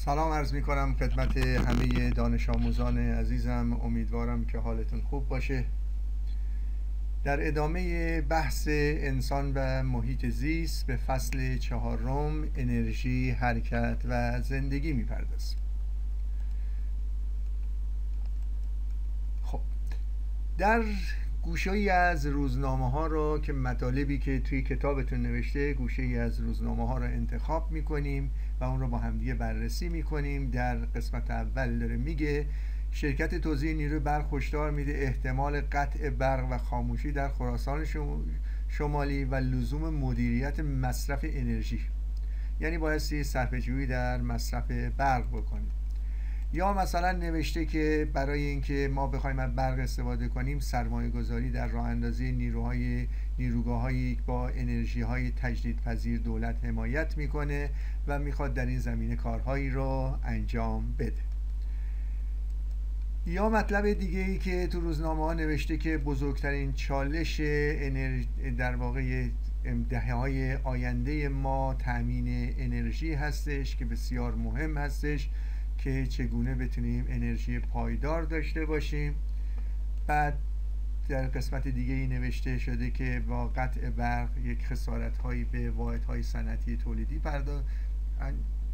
سلام عرض می کنم خدمت همه دانش آموزان عزیزم. امیدوارم که حالتون خوب باشه. در ادامه بحث انسان و محیط زیست به فصل 4 انرژی، حرکت و زندگی می پردازیم. خب در گوشه‌ای از روزنامه ها رو که مطالبی که توی کتابتون نوشته، گوشه‌ای از روزنامه ها رو انتخاب میکنیم و اون رو با همدیگه بررسی میکنیم. در قسمت اول داره میگه شرکت توزیع نیروی برق هشدار میده احتمال قطع برق و خاموشی در خراسان شمالی و لزوم مدیریت مصرف انرژی، یعنی بایستی صرفه‌جویی در مصرف برق بکنیم. یا مثلا نوشته که برای اینکه ما بخوایم از برق استفاده کنیم سرمایه گذاری در راه اندازی نیروگاه‌هایی با انرژی های تجدیدپذیر دولت حمایت میکنه و میخواد در این زمینه کارهایی رو انجام بده. یا مطلب دیگه ای که تو روزنامه ها نوشته که بزرگترین چالش در واقع دهه‌های آینده ما تامین انرژی هستش که بسیار مهم هستش که چگونه بتونیم انرژی پایدار داشته باشیم. بعد در قسمت دیگه ای نوشته شده که با قطع برق یک خسارت هایی به واحدهای صنعتی تولیدی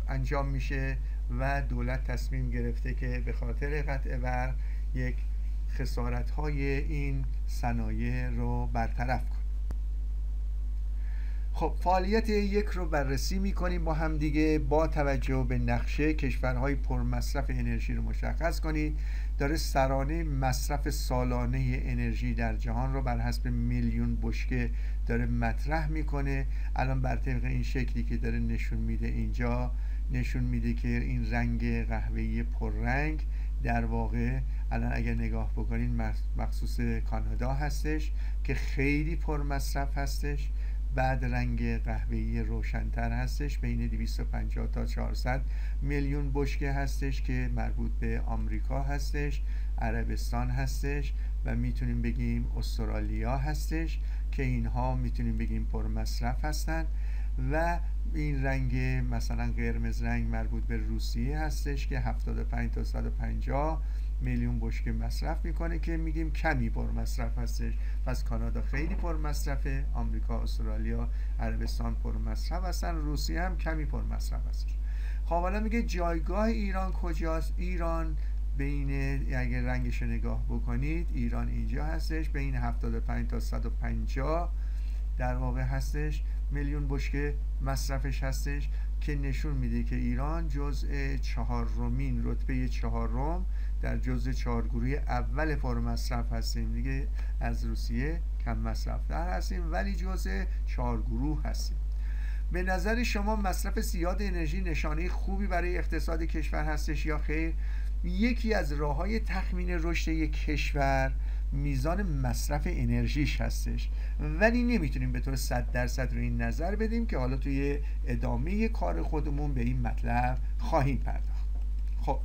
انجام میشه و دولت تصمیم گرفته که به خاطر قطع برق یک خسارت های این صنایع رو برطرف کنه. خب فعالیت یک رو بررسی میکنیم با هم دیگه. با توجه به نقشه کشورهای پرمصرف انرژی رو مشخص کنید. داره سرانه مصرف سالانه انرژی در جهان رو بر حسب میلیون بشکه داره مطرح میکنه. الان بر طبق این شکلی که داره نشون میده اینجا نشون میده که این رنگ قهوه‌ای پررنگ در واقع الان اگر نگاه بکنید مخصوص کانادا هستش که خیلی پرمصرف هستش. بعد رنگ قهوه‌ای روشن‌تر هستش بین 250 تا 400 میلیون بشکه هستش که مربوط به آمریکا هستش، عربستان هستش و میتونیم بگیم استرالیا هستش که اینها میتونیم بگیم پرمصرف هستن. و این رنگ مثلا قرمز رنگ مربوط به روسیه هستش که 75 تا 150 میلیون بشکه مصرف میکنه که میگیم کمی پرمصرف هستش. پس کانادا خیلی پرمصرفه، آمریکا، استرالیا، عربستان پرمصرف هستن، روسیه هم کمی پرمصرف هستش. خب حالا میگه جایگاه ایران کجاست؟ ایران بین، اگر رنگش رو نگاه بکنید، ایران اینجا هستش بین 75 تا 150 در واقع هستش میلیون بشکه مصرفش هستش که نشون میده که ایران جزء رتبه 4 در جزء 4 گروه اول پرمصرف هستیم دیگه. از روسیه کم مصرف تر هستیم ولی جزء 4 گروه هستیم. به نظر شما مصرف زیاد انرژی نشانه خوبی برای اقتصاد کشور هستش یا خیر؟ یکی از راه‌های تخمین رشد یک کشور میزان مصرف انرژیش هستش، ولی نمیتونیم به طور 100% رو این نظر بدیم که حالا توی ادامه کار خودمون به این مطلب خواهیم پرداخت. خب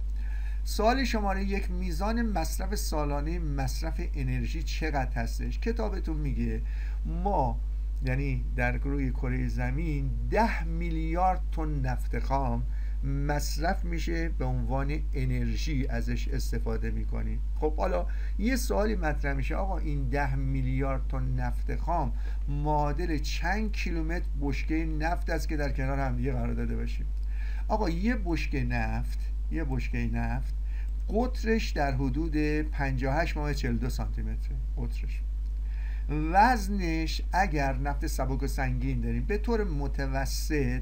سوال شماره 1، میزان مصرف سالانه مصرف انرژی چقدر هستش؟ کتابتون میگه ما، یعنی در روی کره زمین 10 میلیارد تن نفت خام مصرف میشه، به عنوان انرژی ازش استفاده میکنیم. خب حالا یه سوالی مطرح میشه، آقا این 10 میلیارد تن نفت خام معادل چند کیلومتر بشکه نفت است که در کنار همدیگه قرار داده باشیم؟ آقا یه بشکه نفت قطرش در حدود 58.42 سانتی متره قطرش. وزنش اگر نفت سبک و سنگین داریم به طور متوسط،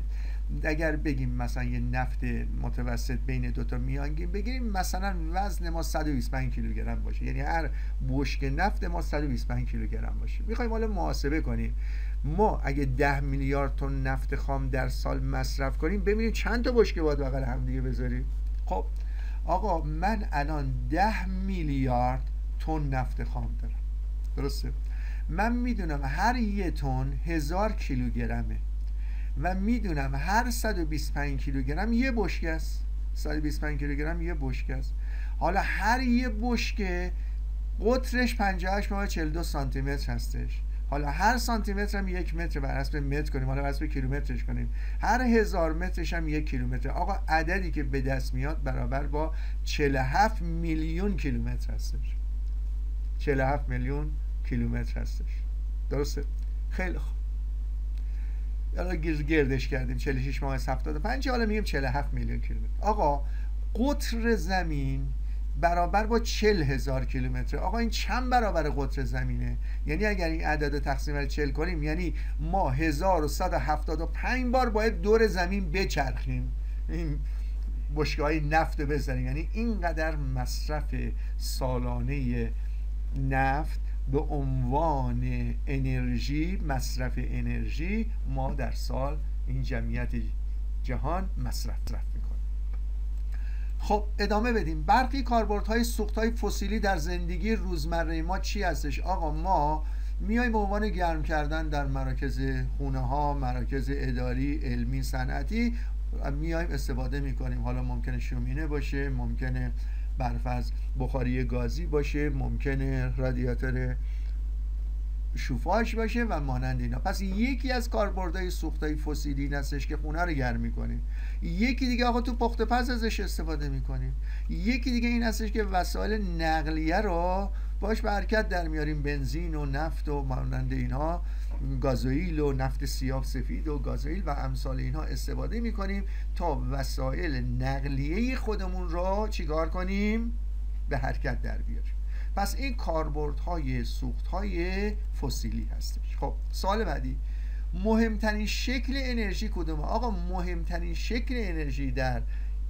اگر بگیم مثلا یه نفت متوسط بین دوتا میانگین بگیریم، مثلا وزن ما 125 کیلوگرم باشه، یعنی هر بشکه نفت ما 125 کیلوگرم باشه. میخوایم حالا محاسبه کنیم ما اگه 10 میلیارد تن نفت خام در سال مصرف کنیم، ببینیم چند تا بشکه باید بغل هم دیگه بذاریم. خب آقا من الان 10 میلیارد تن نفت خام دارم، درسته؟ من میدونم هر یه تن 1000 کیلوگرمه و میدونم هر 125 کیلوگرم یه بشکه است. 125 کیلوگرم یه بشکه است. حالا هر یه بشکه قطرش 58.42 سانتی متر هستش حالا هر سانتی متر هم 1 متر بر حسب متر کنیم، حالا بر حسب کیلومترش کنیم، هر 1000 مترش هم 1 کیلومتر. آقا عددی که به دست میاد برابر با 47 میلیون کیلومتر هستش. 47 میلیون کیلومتر هستش. درسته؟ خیلی خوب. حالا گردش کردیم 46 ممیز 75، حالا میگیم 47 میلیون کیلومتر. آقا قطر زمین برابر با 40,000 کیلومتر. آقا این چند برابر قطر زمینه؟ یعنی اگر این عدد رو تقسیم بر 40 کنیم، یعنی ما 1175 بار باید دور زمین بچرخیم این بشکه‌های نفت بزنیم. یعنی اینقدر مصرف سالانه نفت به عنوان انرژی، مصرف انرژی ما در سال این جمعیت جهان مصرف میکنیم. خب ادامه بدیم. برخی کاربردهای سوختهای فسیلی در زندگی روزمره ما چی هستش؟ آقا ما میایم به عنوان گرم کردن در مراکز خونه ها، مراکز اداری، علمی، صنعتی میایم استفاده میکنیم. حالا ممکنه شومینه باشه، ممکنه برف از بخاری گازی باشه، ممکنه رادیاتور شوفاژ باشه و مانند اینا. پس یکی از کاربردهای سوختهای فسیلی این هستش که خونه رو گرم میکنیم. یکی دیگه آقا تو پخت پز ازش استفاده میکنیم. یکی دیگه این هستش که وسایل نقلیه رو باش به حرکت در میاریم، بنزین و نفت و مانند اینها، گازوئیل و نفت سیاه سفید و گازوئیل و امثال اینها استفاده میکنیم تا وسایل نقلیه خودمون رو چیکار کنیم؟ به حرکت در بیاریم. پس این کاربردهای سوختهای فسیلی هستش. خب سوال بعدی، مهمترین شکل انرژی کدومه؟ آقا مهمترین شکل انرژی در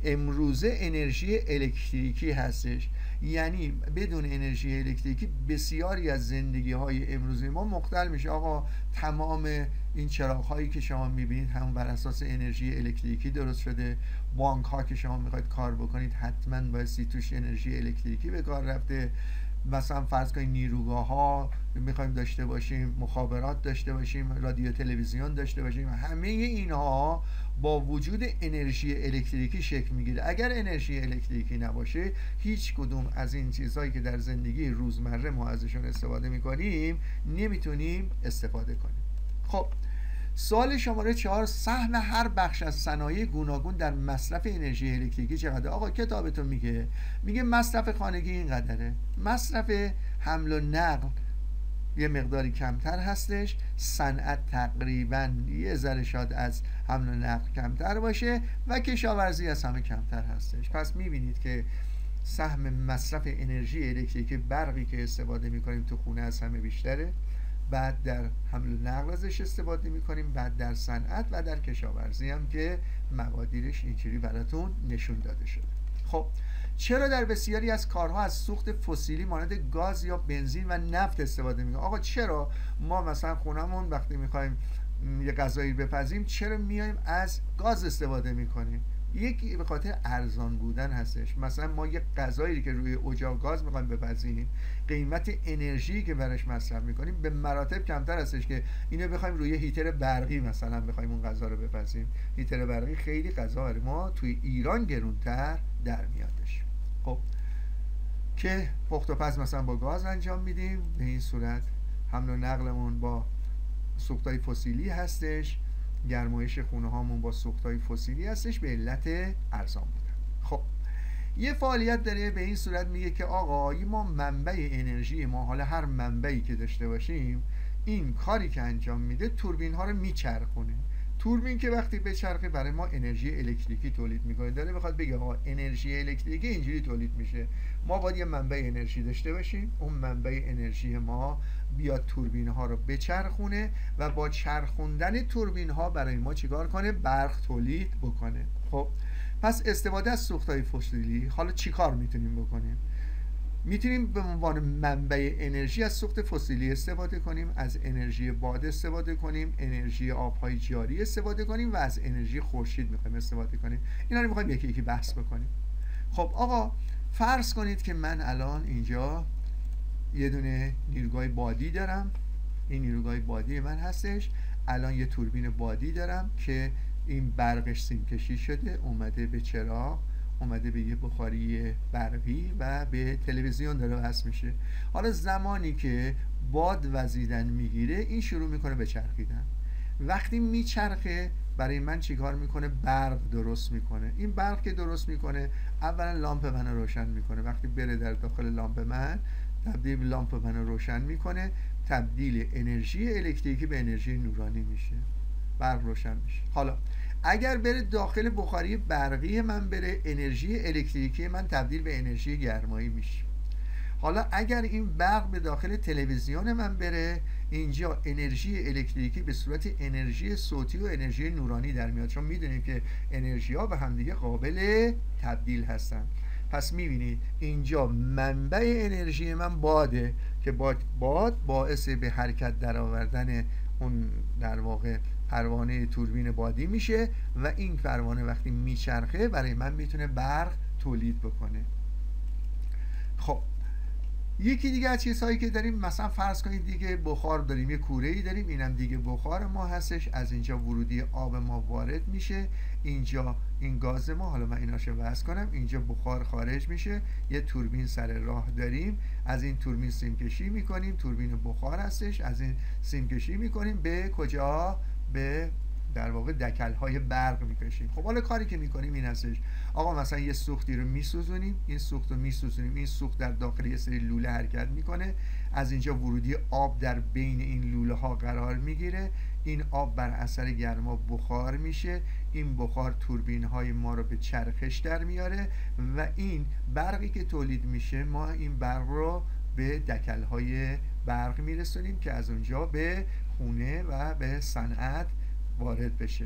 امروزه انرژی الکتریکی هستش. یعنی بدون انرژی الکتریکی بسیاری از زندگی های امروزی ما مختل میشه. آقا تمام این چراغ هایی که شما میبینید همون بر اساس انرژی الکتریکی درست شده. بانک ها که شما میخواید کار بکنید حتما بایستی توش انرژی الکتریکی به کار رفته. مثلا فرض کنید نیروگاه ها میخوایم داشته باشیم، مخابرات داشته باشیم، رادیو تلویزیون داشته باشیم، همه اینها با وجود انرژی الکتریکی شکل میگیره. اگر انرژی الکتریکی نباشه هیچ کدوم از این چیزهایی که در زندگی روزمره ما ازشون استفاده میکنیم نمیتونیم استفاده کنیم. خب سوال شماره 4، سهم هر بخش از صنایع گوناگون در مصرف انرژی الکتریکی چقدره؟ آقا کتابتون میگه مصرف خانگی اینقدره، مصرف حمل و نقل یه مقداری کمتر هستش، صنعت تقریبا یه ذره شاید از حمل و نقل کمتر باشه و کشاورزی از همه کمتر هستش. پس میبینید که سهم مصرف انرژی الکتریکی برقی که استفاده میکنیم تو خونه از همه بیشتره، بعد در حمل و نقل ازش استفاده میکنیم، بعد در صنعت و در کشاورزی هم که مقادیرش اینجوری براتون نشون داده شده. خب چرا در بسیاری از کارها از سوخت فسیلی مانند گاز یا بنزین و نفت استفاده میکنیم؟ آقا چرا ما مثلا خونمون وقتی میخوایم یه غذایی بپزیم چرا میایم از گاز استفاده میکنیم؟ یکی به خاطر ارزان بودن هستش. مثلا ما یه غذایی که روی اجاق گاز میخوایم بپزیم قیمت انرژی که براش مصرف میکنیم به مراتب کمتر هستش که اینو بخوایم روی هیتر برقی مثلا بخوایم اون غذا رو بپزیم. هیتر برقی خیلی غذا برای ما توی ایران گرونتر در میادش. خب که پخت و پز مثلا با گاز انجام میدیم، به این صورت حمل و نقلمون با سوختهای فسیلی هستش، گرمایش خونه هامون با سوختهای فسیلی هستش به علت ارزان بودن. خب یه فعالیت داره به این صورت میگه که آقا ما منبع انرژی ما، حالا هر منبعی که داشته باشیم، این کاری که انجام میده توربین ها رو میچرخونه. توربین که وقتی بچرخه برای ما انرژی الکتریکی تولید میکنه. داره بخواد بگه آقا انرژی الکتریکی اینجوری تولید میشه. ما باید یه منبع انرژی داشته باشیم، اون منبع انرژی ما بیاد توربین ها رو بچرخونه و با چرخوندن توربین ها برای ما چیکار کنه؟ برق تولید بکنه. خب پس استفاده از سوختهای فسیلی حالا چیکار میتونیم بکنیم؟ میتونیم به عنوان منبع انرژی از سوخت فسیلی استفاده کنیم، از انرژی باد استفاده کنیم، انرژی آبهای جاری استفاده کنیم و از انرژی خورشید میخوایم استفاده کنیم. اینا رو میخوایم یکی یکی بحث بکنیم. خب آقا فرض کنید که من الان اینجا یه دونه نیروگاه بادی دارم. این نیروگاه بادی من هستش. الان یه توربین بادی دارم که این برقش سیمکشی شده، اومده به چراغ، اومده به یه بخاری برقی و به تلویزیون داره وصل میشه. حالا زمانی که باد وزیدن میگیره این شروع میکنه به چرخیدن. وقتی میچرخه برای من چیکار میکنه؟ برق درست میکنه. این برق که درست میکنه اولا لامپ من روشن میکنه. وقتی بره در داخل لامپ من تبدیل لامپ من روشن میکنه، تبدیل انرژی الکتریکی به انرژی نورانی میشه، برق روشن میشه. حالا اگر بره داخل بخاری برقی من بره، انرژی الکتریکی من تبدیل به انرژی گرمایی میشه. حالا اگر این برق به داخل تلویزیون من بره، اینجا انرژی الکتریکی به صورت انرژی صوتی و انرژی نورانی در میاد، چون میدونیم که انرژی ها به همدیگه قابل تبدیل هستن. پس میبینید اینجا منبع انرژی من باده که باد باعث به حرکت در آوردن اون در واقع پروانه توربین بادی میشه و این پروانه وقتی میچرخه برای من میتونه برق تولید بکنه. خب یکی دیگه از چیزهایی که داریم، مثلا فرض کنید دیگه بخار داریم، یه کوره‌ای داریم، اینم دیگه بخار ما هستش، از اینجا ورودی آب ما وارد میشه، اینجا این گاز ما، حالا من ایناشو وصل کنم، اینجا بخار خارج میشه، یه توربین سر راه داریم، از این توربین سیمکشی میکنیم، توربین بخار هستش، از این سیمکشی میکنیم به کجا؟ به در واقع دکل‌های برق میکشیم. خب حالا کاری که میکنیم این هستش، آقا مثلا یه سوختی رو میسوزونیم، این سوخت رو میسوزونیم، این سوخت در داخل یه سری لوله حرکت میکنه، از اینجا ورودی آب در بین این لوله ها قرار میگیره، این آب بر اثر گرما بخار میشه، این بخار توربین های ما رو به چرخش در میاره و این برقی که تولید میشه ما این برق رو به دکل های برق میرسونیم که از اونجا به خونه و به صنعت وارد بشه.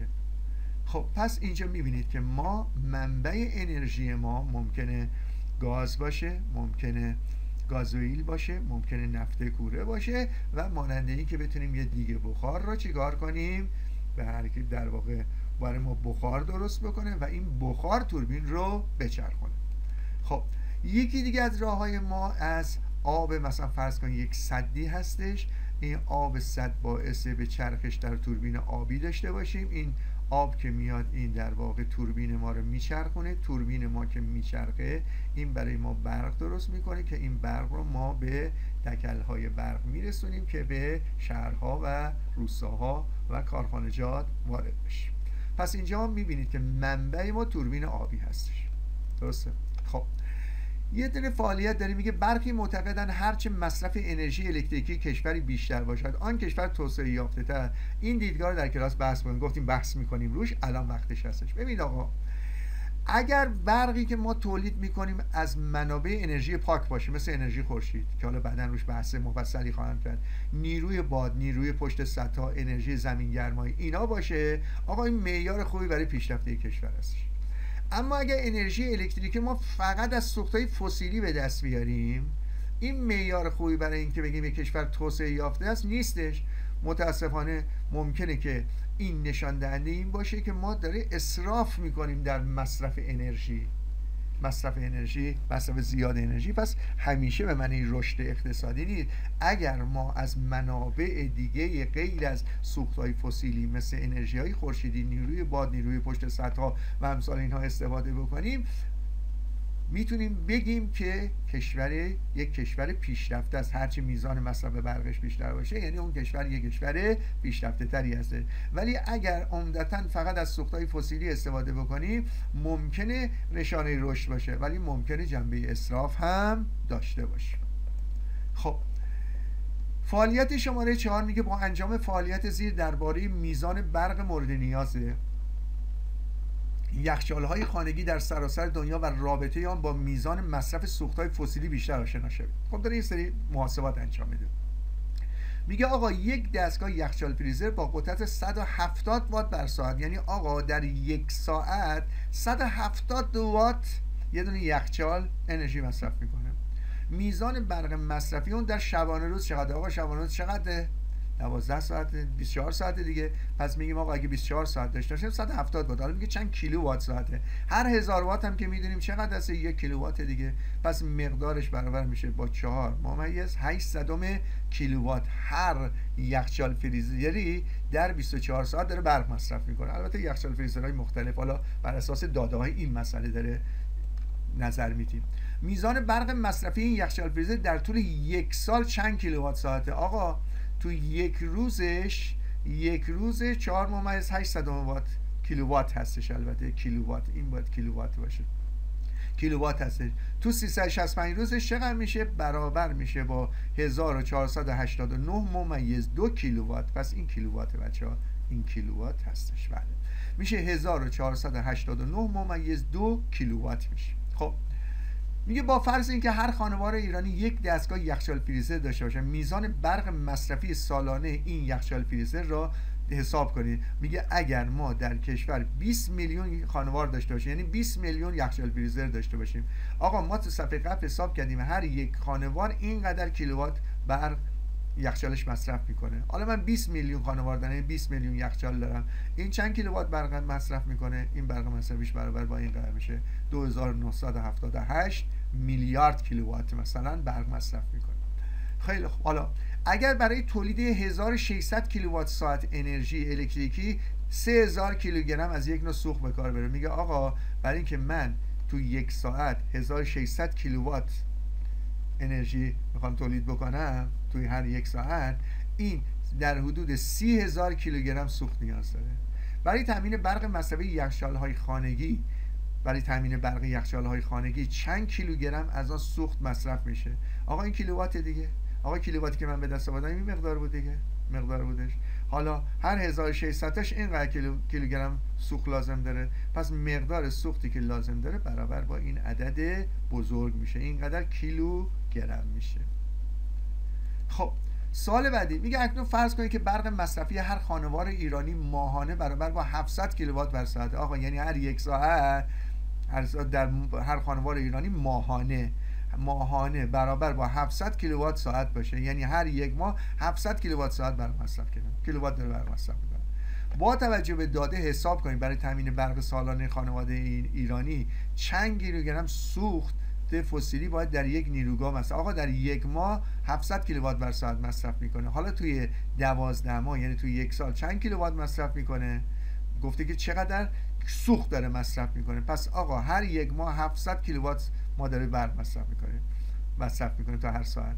خب پس اینجا میبینید که ما منبع انرژی ما ممکنه گاز باشه، ممکنه گازوئیل باشه، ممکنه نفت کوره باشه و مانند این که بتونیم یه دیگه بخار رو چیکار کنیم؟ به حرکت در واقع برای ما بخار درست بکنه و این بخار توربین رو بچرخونه. خب یکی دیگه از راههای ما از آب، مثلا فرض کنید یک سدی هستش، این آب سد باعث به چرخش در توربین آبی داشته باشیم، این آب که میاد این در واقع توربین ما رو میچرخونه، توربین ما که میچرخه این برای ما برق درست میکنه که این برق رو ما به دکل‌های برق میرسونیم که به شهرها و روستاها و کارخانجات وارد بشه. پس اینجا میبینید که منبع ما توربین آبی هستش. درسته؟ خب یه دونه فعالیت داریم میگه برخی معتقدن هرچه مصرف انرژی الکتریکی کشوری بیشتر باشد آن کشور توسعه یافته تر. این دیدگاه رو در کلاس بحث کنیم، گفتیم بحث میکنیم روش، الان وقتش هستش. ببین آقا، اگر برقی که ما تولید میکنیم از منابع انرژی پاک باشه، مثل انرژی خورشید که حالا بعدن روش بحث مفصلی خواهم کرد، نیروی باد، نیروی پشت سدها، انرژی زمین گرمایی، اینا باشه، آقا این معیار خوبی برای پیشرفت کشور هستش. اما اگر انرژی الکتریکی ما فقط از سوختهای فسیلی به دست بیاریم، این معیار خوبی برای اینکه بگیم یک کشور توسعه یافته است نیستش. متاسفانه ممکنه که این نشان دهنده این باشه که ما داره اسراف میکنیم در مصرف انرژی، مصرف زیاد انرژی. پس همیشه به معنی رشد اقتصادی نیست. اگر ما از منابع دیگه غیر از سوختهای فسیلی مثل انرژی های خورشیدی، نیروی باد، نیروی پشت سدها و امثال اینها استفاده بکنیم، میتونیم بگیم که یک کشور پیشرفته است. هرچی میزان مصرف برقش بیشتر باشه یعنی اون کشور یک کشور پیشرفته تری هست. ولی اگر عمدتاً فقط از سوختهای فسیلی استفاده بکنیم ممکنه نشانه رشد باشه ولی ممکنه جنبه اسراف هم داشته باشه. خب فعالیت شماره 4 میگه با انجام فعالیت زیر درباره میزان برق مورد نیازه یخچال‌های خانگی در سراسر دنیا و رابطه آن با میزان مصرف سوخت‌های فسیلی بیشتر آشنا شوید. خب داره یه سری محاسبات انجام میده. میگه آقا یک دستگاه یخچال فریزر با قدرت 170 وات بر ساعت، یعنی آقا در یک ساعت 170 وات یه دونه یخچال انرژی مصرف میکنه. میزان برق مصرفی اون در شبانه روز چقدر؟ آقا شبانه روز چقدره؟ 12 ساعت، 24 ساعت دیگه. پس میگیم آقا اگه 24 ساعت داشته باشیم 170 وات. حالا میگه چند کیلو وات ساعته؟ هر 1000 وات هم که میدونیم چقدر هست؟ 1 کیلو وات دیگه. پس مقدارش برابر میشه با 4.8 کیلو وات. هر یخچال فریزری در 24 ساعت داره برق مصرف میکنه. البته یخچال فریزرهای مختلف حالا بر اساس داده های این مسئله داره نظر میدیم. میزان برق مصرفی این یخچال فریزر در طول یک سال چند کیلووات ساعته؟ آقا تو یک روزش 4.8 وات کیلووات هستش. البته کیلووات، این باید کیلووات باشه، کیلووات هستش. تو 365 روزش چقدر میشه؟ برابر میشه با 1489.2 کیلووات. پس این کیلووات بچه‌ها، این کیلووات هستش. بله میشه 1489.2 کیلووات میشه. خب میگه با فرض اینکه هر خانوار ایرانی یک دستگاه یخچال فریزر داشته باشه، میزان برق مصرفی سالانه این یخچال فریزر را حساب کنید. میگه اگر ما در کشور 20 میلیون خانوار داشته باشیم، یعنی 20 میلیون یخچال فریزر داشته باشیم، آقا ما تو صفحه قبل حساب کردیم هر یک خانوار اینقدر کیلووات برق یخچالش مصرف میکنه. حالا من 20 میلیون خانوار دارم، 20 میلیون یخچال دارم، این چند کیلووات برق مصرف میکنه؟ این برق مصرفیش برابر با این قدر میشه 2978 میلیارد کیلووات مثلا برق مصرف میکنه. خیلی خوب. حالا اگر برای تولید 1600 کیلووات ساعت انرژی الکتریکی 3000 کیلوگرم از یک نوع سوخت به کار بره، میگه آقا برای اینکه من تو یک ساعت 1600 کیلووات انرژی میخوام تولید بکنم توی هر یک ساعت، این در حدود 30,000 کیلوگرم سوخت نیاز داره. برای تامین برق مصرفی یخچال‌های خانگی، چند کیلوگرم از آن سوخت مصرف میشه؟ آقا این کیلووات دیگه. آقا کیلوواتی که من به دست آوردم این مقدار بود دیگه، مقدار بودش. حالا هر 1600 تاش اینقدر کیلوگرم سوخت لازم داره، پس مقدار سوختی که لازم داره برابر با این عدد بزرگ میشه، اینقدر کیلوگرم میشه. خب سال بعدی میگه اکنون فرض کنید که برق مصرفی هر خانوار ایرانی ماهانه برابر با 700 کیلووات بر ساعت. آقا یعنی هر یک ساعت در هر خانوار ایرانی ماهانه برابر با 700 کیلووات ساعت باشه، یعنی هر یک ماه 700 کیلووات ساعت برق مصرف کنه، کیلووات داره برق مصرف میکنه. با توجه به داده حساب کنید برای تامین برق سالانه خانواده ایرانی چند کیلوگرم سوخت فسیلی باید در یک نیروگاه مثلا. آقا در یک ماه 700 کیلووات بر ساعت مصرف میکنه، حالا توی 12 ماه یعنی توی یک سال چند کیلووات مصرف میکنه؟ گفته که چقدر سوخت داره مصرف میکنه. پس آقا هر یک ماه 700 کیلووات ما داره برق مصرف میکنه تا هر ساعت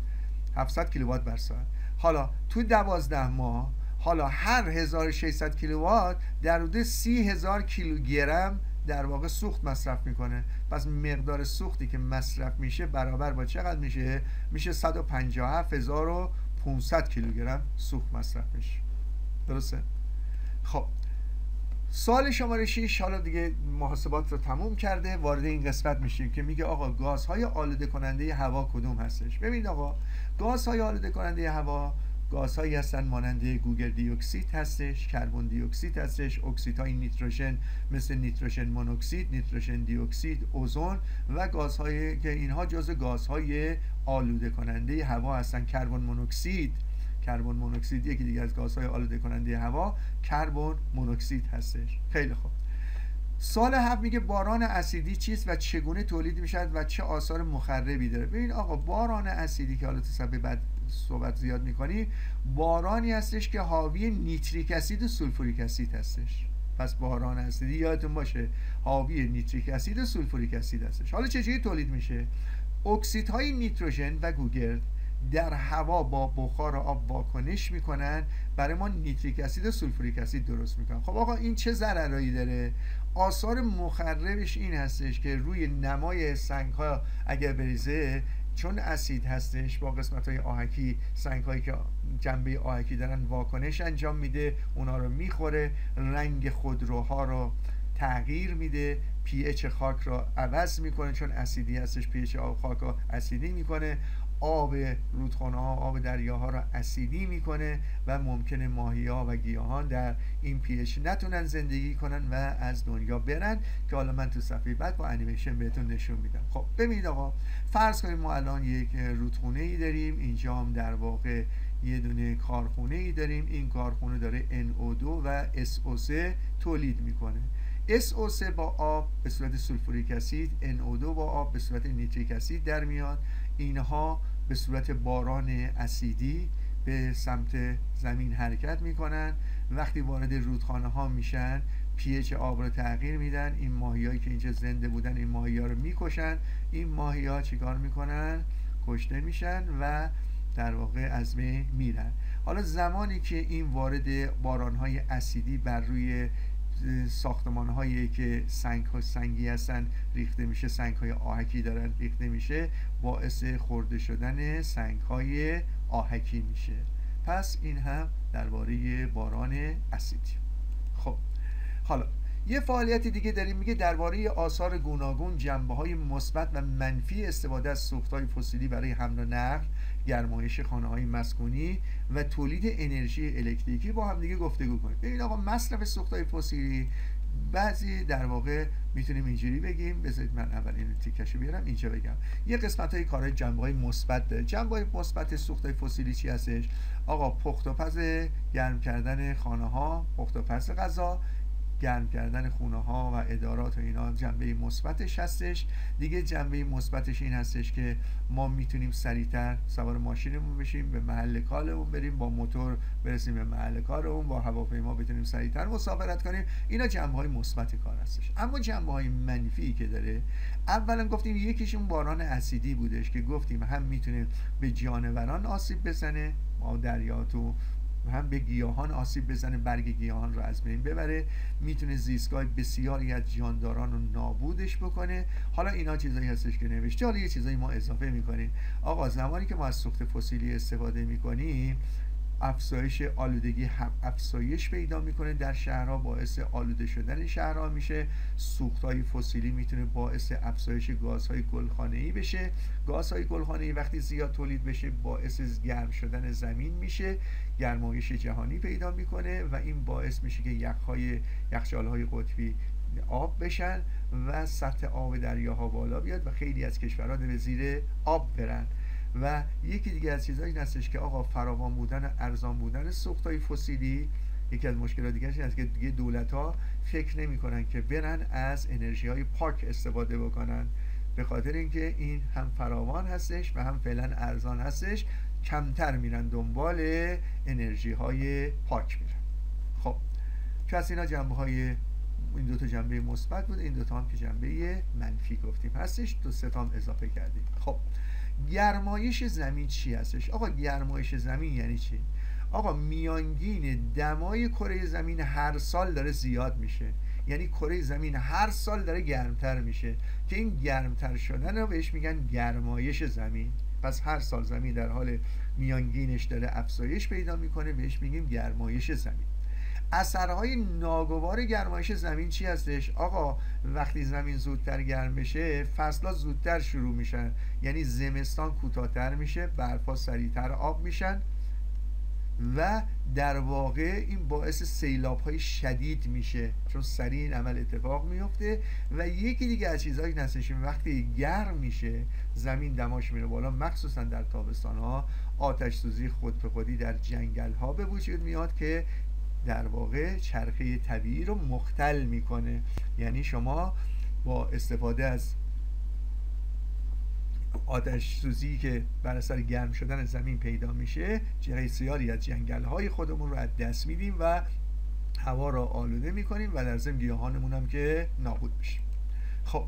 700 کیلووات بر ساعت. حالا تو 12 ماه حالا هر 1600 کیلووات در حدود 30,000 کیلوگرم در واقع سوخت مصرف میکنه. پس مقدار سوختی که مصرف میشه برابر با چقدر میشه؟ میشه 157,500 کیلوگرم سوخت مصرف میشه. درسته؟ خب سوال شماره 6 حالا دیگه محاسبات رو تموم کرده، وارد این قسمت میشیم که میگه آقا گازهای آلوده کننده هوا کدوم هستش؟ ببینید آقا گازهای آلوده کننده هوا گازهایی هستن مانند گوگل دی اکسید هستش، کربن دی اکسید هستش، اکسیدهای نیتروژن مثل نیتروژن مونوکسید، نیتروژن دی اکسید، اوزون و گازهایی که اینها جزو گازهای آلوده کننده هوا هستن. کربن مونوکسید یکی دیگه از گازهای آلوده کننده هوا کربن مونوکسید هستش. خیلی خوب. سوال 7 میگه باران اسیدی چیست و چگونه تولید میشد و چه آثار مخربی داره؟ ببین آقا باران اسیدی که حالا تو صفحه بعد صحبت زیاد میکنی، بارانی هستش که حاوی نیتریک اسید و سولفوریک اسید هستش. پس باران اسیدی یادتون باشه حاوی نیتریک اسید و سولفوریک اسید هستش. حالا چجوری تولید میشه؟ اکسیدهای نیتروژن و گوگرد در هوا با بخار آب واکنش میکنن، برای ما نیتریک اسید و سولفوریک اسید درست میکنن. خب آقا این چه ضررایی داره؟ آثار مخربش این هستش که روی نمای سنگ ها اگر بریزه، چون اسید هستش با قسمت های آهکی، سنگ هایی که جنبه آهکی دارن واکنش انجام میده، اونا رو میخوره، رنگ خودروها رو تغییر میده، پی اچ خاک رو عوض میکنه چون اسیدی هستش، پی اچ خاک رو اسیدی میکنه، آب رودخانه ها، آب دریاها رو اسیدی میکنه و ممکنه ماهی ها و گیاهان در این پی اچ نتونن زندگی کنن و از دنیا برن، که حالا من تو صفحه بعد با انیمیشن بهتون نشون میدم. خب ببینید آقا فرض کنیم ما الان یک رودخونه ای داریم، اینجا هم در واقع یه دونه کارخونه ای داریم، این کارخونه داره NO2 و SO3 تولید میکنه. SO3 با آب به صورت سولفوریک اسید، NO2 با آب به صورت نیتریک اسید در میاد، اینها به صورت باران اسیدی به سمت زمین حرکت میکنن. وقتی وارد رودخانه ها میشن pH آب رو تغییر میدن. این ماهیایی که اینجا زنده بودن این ماهی‌ها رو میکشن. این ماهی‌ها چیکار میکنن؟ کشته میشن و در واقع از بین میرن. حالا زمانی که این وارد باران‌های اسیدی بر روی ساختمان‌هایی که سنگی هستن ریخته میشه، سنگ‌های آهکی دارن ریخته میشه، باعث خورده شدن سنگ‌های آهکی میشه. پس این هم درباره باران اسیدی. خب حالا یه فعالیت دیگه داریم، میگه درباره آثار گوناگون، جنبه‌های مثبت و منفی استفاده از سوخت‌های فسیلی برای حمل و نقل، گرمایش خانه‌های مسکونی و تولید انرژی الکتریکی با هم دیگه گفتگو کنیم. ببین آقا، مصرف سوخت‌های فسیلی بعضی در واقع میتونیم اینجوری بگیم، بذارید من اول این تیکشو بیارم اینجا بگم. یه قسمت‌های کارهای جنبه‌های مثبت داره. جنبه‌های مثبت سوخت‌های فسیلی چی هستش؟ آقا پخت و پز، گرم کردن خانه‌ها، پخت و پز غذا، گرم کردن خونه ها و ادارات و اینا جنبه مثبتش هستش. دیگه جنبه مثبتش این هستش که ما میتونیم سریعتر سوار ماشینمون بشیم، به محل کارمون بریم، با موتور برسیم به محل کارمون، با هواپیما بتونیم سریعتر مسافرت کنیم. اینا جنبه های مثبت کار هستش. اما جنبه های منفی که داره، اولا گفتیم یکیشون باران اسیدی بودش که گفتیم هم میتونه به جانوران آسیب بزنه، ما دریاتو، هم به گیاهان آسیب بزنه، برگ گیاهان رو از بین ببره، میتونه زیستگاه بسیاری از جانداران رو نابودش بکنه. حالا اینا چیزایی هستش که نوشته. حالا یه چیزایی ما اضافه میکنیم. آقا زمانی که ما از سوخت فسیلی استفاده میکنیم، افزایش آلودگی افزایش پیدا میکنه در شهرها، باعث آلوده شدن شهرها میشه. سوخت‌های فسیلی میتونه باعث افزایش گازهای گلخانه‌ای بشه. گازهای گلخانه‌ای وقتی زیاد تولید بشه باعث گرم شدن زمین میشه، گرمایش جهانی پیدا میکنه و این باعث میشه که یخچال‌های قطبی آب بشن و سطح آب دریاها بالا بیاد و خیلی از کشورها به زیر آب برن. و یکی دیگه از چیزایی این هستش که آقا فراوان بودن و ارزان بودن سوخت‌های فسیلی، یکی از مشکلات دیگه این است که دیگه دولت‌ها فکر نمی‌کنن که برن از انرژی‌های پاک استفاده بکنن، به خاطر اینکه این هم فراوان هستش و هم فعلا ارزان هستش، کمتر میرن دنبال انرژی‌های پاک میرن. خب پس اینا جنبه‌های، این دو تا جنبه مثبت بود، این دو تا هم که جنبه منفی گفتیم هستش، دو سه تا هم اضافه کردیم. خب گرمایش زمین چی هستش؟ آقا گرمایش زمین یعنی چی؟ آقا میانگین دمای کره زمین هر سال داره زیاد میشه، یعنی کره زمین هر سال داره گرمتر میشه که این گرمتر شدن رو بهش میگن گرمایش زمین. پس هر سال زمین در حال میانگینش داره افزایش پیدا میکنه، بهش میگیم گرمایش زمین. اثرهای ناگوار گرمایش زمین چی هستش؟ آقا وقتی زمین زودتر گرم بشه، فصلها زودتر شروع میشن، یعنی زمستان کوتاه‌تر میشه، برفا سریعتر آب میشن و در واقع این باعث سیلاب‌های شدید میشه، چون سریع این عمل اتفاق میفته. و یکی دیگه از چیزهایی که هستش وقتی گرم میشه زمین دماش میره بالا، مخصوصا در تابستان‌ها آتش سوزی خود به خودی در جنگل‌ها به وجود میاد که در واقع چرخه طبیعی رو مختل میکنه. یعنی شما با استفاده از آتش سوزی که بر اثر گرم شدن زمین پیدا میشه، بسیاری از جنگل‌های خودمون رو از دست میدیم و هوا را آلوده میکنیم و در ضمن گیاهانمون هم که نابود میشه. خب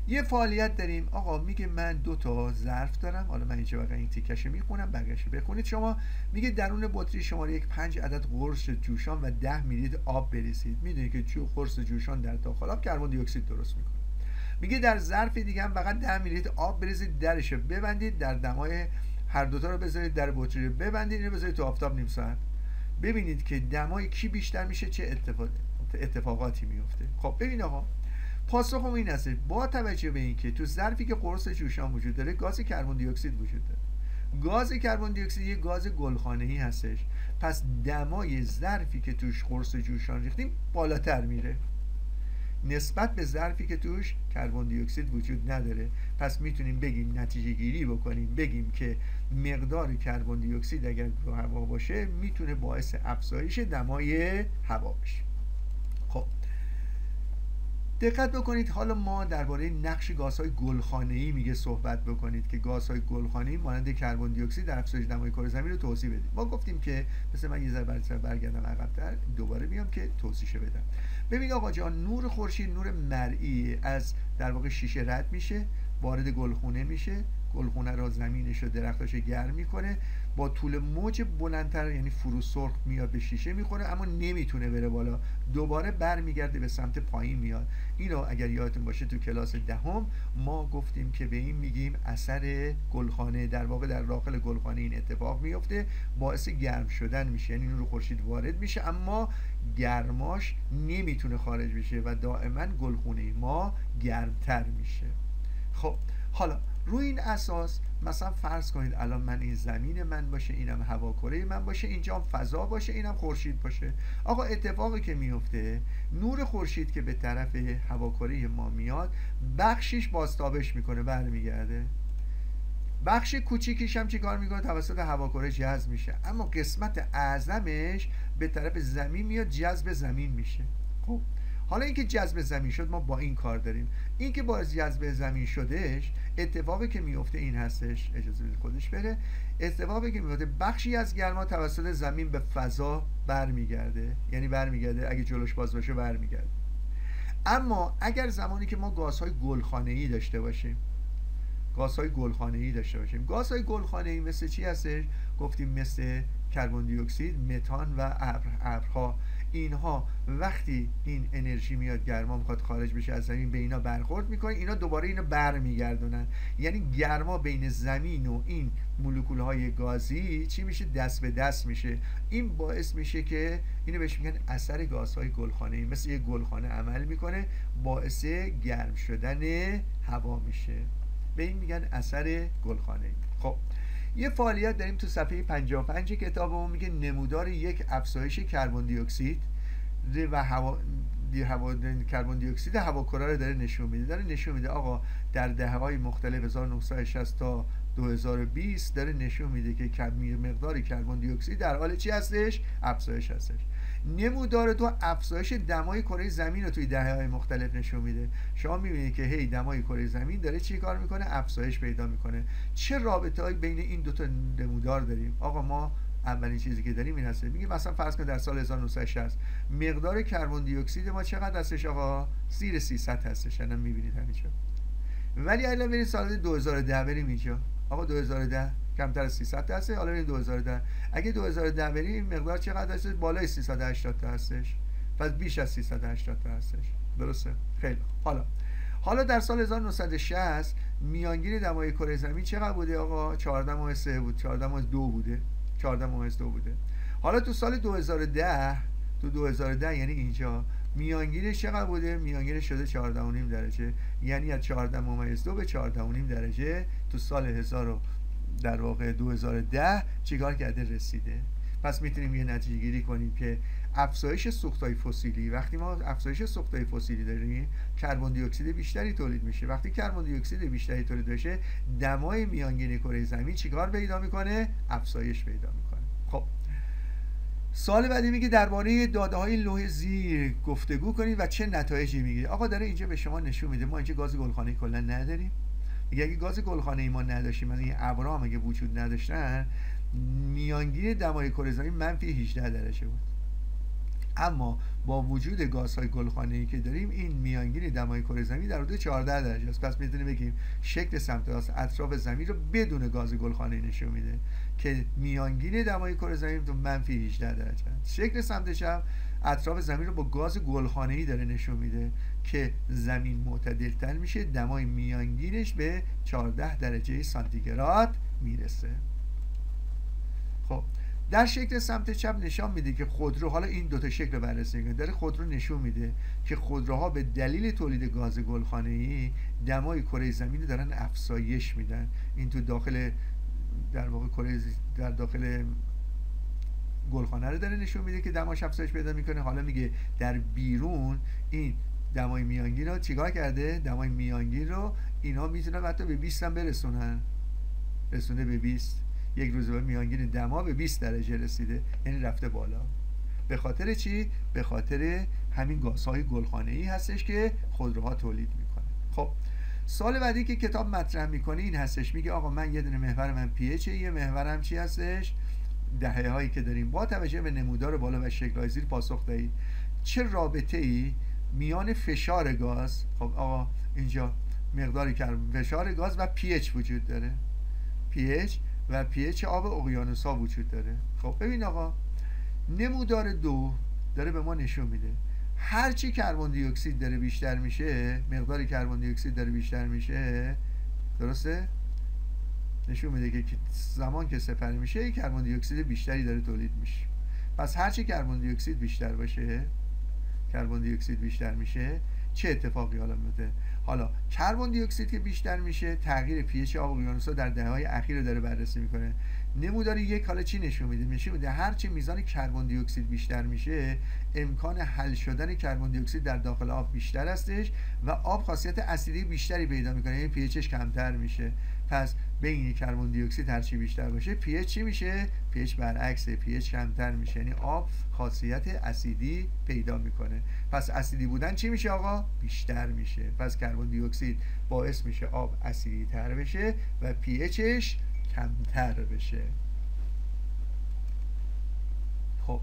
یه فعالیت داریم. آقا میگه من 2 تا ظرف دارم، حالا من اینجا واقعا این تیکشو میخونم، بقیه‌شو بخونید شما. میگه درون بطری شماره 5 عدد قرص جوشان و 10 میلی لیتر آب بریزید. میدونید که قرص جوشان در داخل آب کربن دی اکسید درست میکنه. میگه در ظرف دیگه هم فقط 10 میلی لیتر آب بریزید، درشو ببندید، در دمای هر دوتا رو بذارید، در بطری رو ببندید، اینو بذارید تو آفتاب نیم ساعت. ببینید که دمای کی بیشتر میشه، چه اتفاقاتی میفته. خب ببین آقا، پاسخم این است با توجه به اینکه تو ظرفی که قرص جوشان وجود داره گاز کربن دی اکسید وجود داره. گاز کربن دی اکسید یه گاز گلخانه‌ای هستش، پس دمای ظرفی که توش قرص جوشان ریختیم بالاتر میره نسبت به ظرفی که توش کربن دی اکسید وجود نداره. پس میتونیم بگیم، نتیجه گیری بکنیم، بگیم که مقدار کربن دی اکسید اگر تو هوا باشه میتونه باعث افزایش دمای هوا بشه. خب دقت بکنید حالا ما درباره نقش گازهای گلخانه‌ای میگه صحبت بکنید که گازهای گلخانه‌ای مانند کربن دی اکسید در افزایش دمای کره زمین رو توضیح بدید. ما گفتیم که مثلا من یه ذره برگردم عقب‌تر دوباره میام که توضیحش بدم. ببین آقا جان، نور خورشید نور مرئی از در واقع شیشه رد میشه، وارد گلخونه میشه، گلخونه رو زمینش و درختاش گرم میکنه، با طول موج بلندتر یعنی فروسرخ میاد به شیشه میخوره اما نمیتونه بره بالا، دوباره برمیگرده به سمت پایین میاد. اینو اگر یادتون باشه تو کلاس دهم ما گفتیم که به این میگیم اثر گلخانه. در واقع در داخل گلخانه این اتفاق میفته، باعث گرم شدن میشه، یعنی نور خورشید وارد میشه اما گرماش نمیتونه خارج بشه و دائما گلخونه ما گرمتر میشه. خب حالا روی این اساس مثلا فرض کنید الان من این زمین من باشه، اینم هواکره من باشه، اینجا هم فضا باشه، اینم خورشید باشه. آقا اتفاقی که میفته نور خورشید که به طرف هواکره ما میاد بخشیش بازتابش میکنه برمیگرده، بخش کوچیکیش هم چیکار میکنه؟ توسط هواکره جذب میشه، اما قسمت اعظمش به طرف زمین میاد جذب زمین میشه. خب حالا اینکه جذب زمین شد ما با این کار داریم. اینکه باز جذب زمین شدش اتفاقی که میفته این هستش، اجازه بدید خودش بره. اتفاقی که میفته بخشی از گرما توسط زمین به فضا برمیگرده، یعنی برمیگرده اگه جلوش باز باشه برمیگرده. اما اگر زمانی که ما گازهای گلخانه‌ای داشته باشیم، گازهای گازهای گلخانه‌ای مثل چی هستش؟ گفتیم مثل کربن دی اکسید، متان و ابرها. اینها وقتی این انرژی میاد گرما میخواد خارج بشه از زمین به اینا برخورد میکنه، اینا دوباره اینو برمیگردونن، یعنی گرما بین زمین و این مولکولهای گازی چی میشه؟ دست به دست میشه. این باعث میشه که اینو بهش میگن اثر گازهای گلخانه‌ای، مثل یه گلخانه عمل میکنه، باعث گرم شدن هوا میشه، به این میگن اثر گلخانه‌ای. خب یه فعالیت داریم تو صفحه 55 کتابمون، میگه نمودار یک افزایش کربن دی اکسید و کربن دی اکسید هواکره رو داره نشون میده. آقا در دهه‌های مختلف 1960 تا 2020 داره نشون میده که مقدار کربن دی اکسید در حال چی هستش؟ افزایش هستش. نمودار تو افزایش دمای کره زمین رو توی دهه‌های مختلف نشون میده. شما میبینید که هی دمای کره زمین داره چی کار میکنه؟ افزایش پیدا میکنه. چه رابطه‌ای بین این دو تا نمودار داریم؟ آقا ما اولین چیزی که داریم این هست، میگه مثلا فرض کن در سال 1960 مقدار کربن دی اکسید ما چقدر هستش؟ آقا زیر 300 هستش، الان میبینید همینجا. ولی الان برید سال 2010 بریم اینجا، آقا 2010 کمتر از 300 تا هست. حالا بریم 2010، اگه 2010 بریم مقدار چقدر هست؟ بالای 380 تا هستش، پس بیش از 380 تا هستش. درسته؟ خیلی حالا در سال 1960 میانگین دمای کره زمین چقدر بوده آقا؟ 14.3 بود، 14.2 بوده. حالا تو سال 2010 یعنی اینجا میانگینش چقدر بوده؟ میانگینش شده 14.5 درجه، یعنی از 14.2 به 14.5 درجه تو سال در واقع 2010 چیکار کرده؟ رسیده. پس میتونیم یه نتیجه گیری کنیم که افزایش سوختهای فسیلی، وقتی ما افزایش سوختهای فسیلی داریم کربن دی اکسید بیشتری تولید میشه. وقتی کربن دی اکسید بیشتری تولید بشه دمای میانگین کره زمین چیکار پیدا میکنه؟ افزایش پیدا میکنه. خب سال بعدی میگه درباره داده‌های لوح زیر گفتگو کنید و چه نتایجی میگیره. آقا داره اینجا به شما نشون میده ما اینجا گاز گلخانه‌ای کلا نداریم. میگه اگه گاز گلخانه‌ای ما نداشتیم، مثلا این ابرها اگه وجود نداشتن، میانگین دمای کره زمین منفی 18 درجه بود. اما با وجود گازهای گلخانه‌ای که داریم این میانگین دمای کره زمین در حدود 14 درجه است. پس میتونیم بگیم شکل سمت راست اطراف زمین رو بدون گاز گلخانه‌ای نشون میده که میانگین دمای کره زمین تو منفی 18 درجه است. شکل سمت چپ اطراف زمین رو با گاز گلخانه‌ای داره نشون میده که زمین معتدل‌تر میشه، دمای میانگینش به 14 درجه سانتیگراد میرسه. خب در شکل سمت چپ نشان میده که خودرو، حالا این دوتا شکل بررسی میکنه، داره خودرو نشون میده که خودروها به دلیل تولید گاز گلخانه‌ای دمای کره زمین رو دارن افزایش میدن. این تو داخل در واقع در داخل گلخانه رو داره نشون میده که دماش افزایش پیدا میکنه. حالا میگه در بیرون این دمای میانگین رو چیکار کرده؟ دمای میانگین رو اینا میتونن حتی به 20 هم رسونه به 20. یک روز بعد میانگین دما به 20 درجه رسیده، یعنی رفته بالا. به خاطر چی؟ به خاطر همین گازهای گلخانه‌ای هستش که خودروها تولید میکنه. خب سوال بعدی که کتاب مطرح میکنه این هستش، میگه آقا من یه دونه محور من pH، یه محورم چی هستش؟ دهه هایی که داریم. با توجه به نمودار بالا و شکل‌های زیر پاسخ دهید چه رابطه ای میان فشار گاز، خب آقا اینجا مقدار فشار گاز و pH وجود داره، pH و pH آب اقیانوس‌ها وجود داره. خب ببین آقا نمودار 2 داره به ما نشون میده هرچی کربن دی اکسید داره بیشتر میشه، مقدار کربن دی اکسید داره بیشتر میشه، درسته؟ نشون میده که زمان که سپری میشه کربن دی اکسید بیشتری داره تولید میشه. پس هرچی کربن دی اکسید بیشتر باشه، کربن دی اکسید بیشتر میشه، چه اتفاقی حالا میفته؟ حالا کربن دی اکسید که بیشتر میشه تغییر pH آب اقیانوس‌ها در دهه‌های اخیر رو داره بررسی میکنه. نمودار 1 حالا چی نشون میده؟ نشون میده هرچی میزان کربن دی اکسید بیشتر میشه امکان حل شدن کربن دی اکسید در داخل آب بیشتر هستش و آب خاصیت اسیدی بیشتری پیدا میکنه، یعنی pHش کمتر میشه. پس بین کربن دی اکسید هرچی بیشتر باشه pH چی میشه؟ pH برعکسه، pH کمتر میشه، یعنی آب خاصیت اسیدی پیدا میکنه. پس اسیدی بودن چی میشه آقا؟ بیشتر میشه. پس کربن دی اکسید باعث میشه آب اسیدی تر بشه و pHش کمتر بشه. خب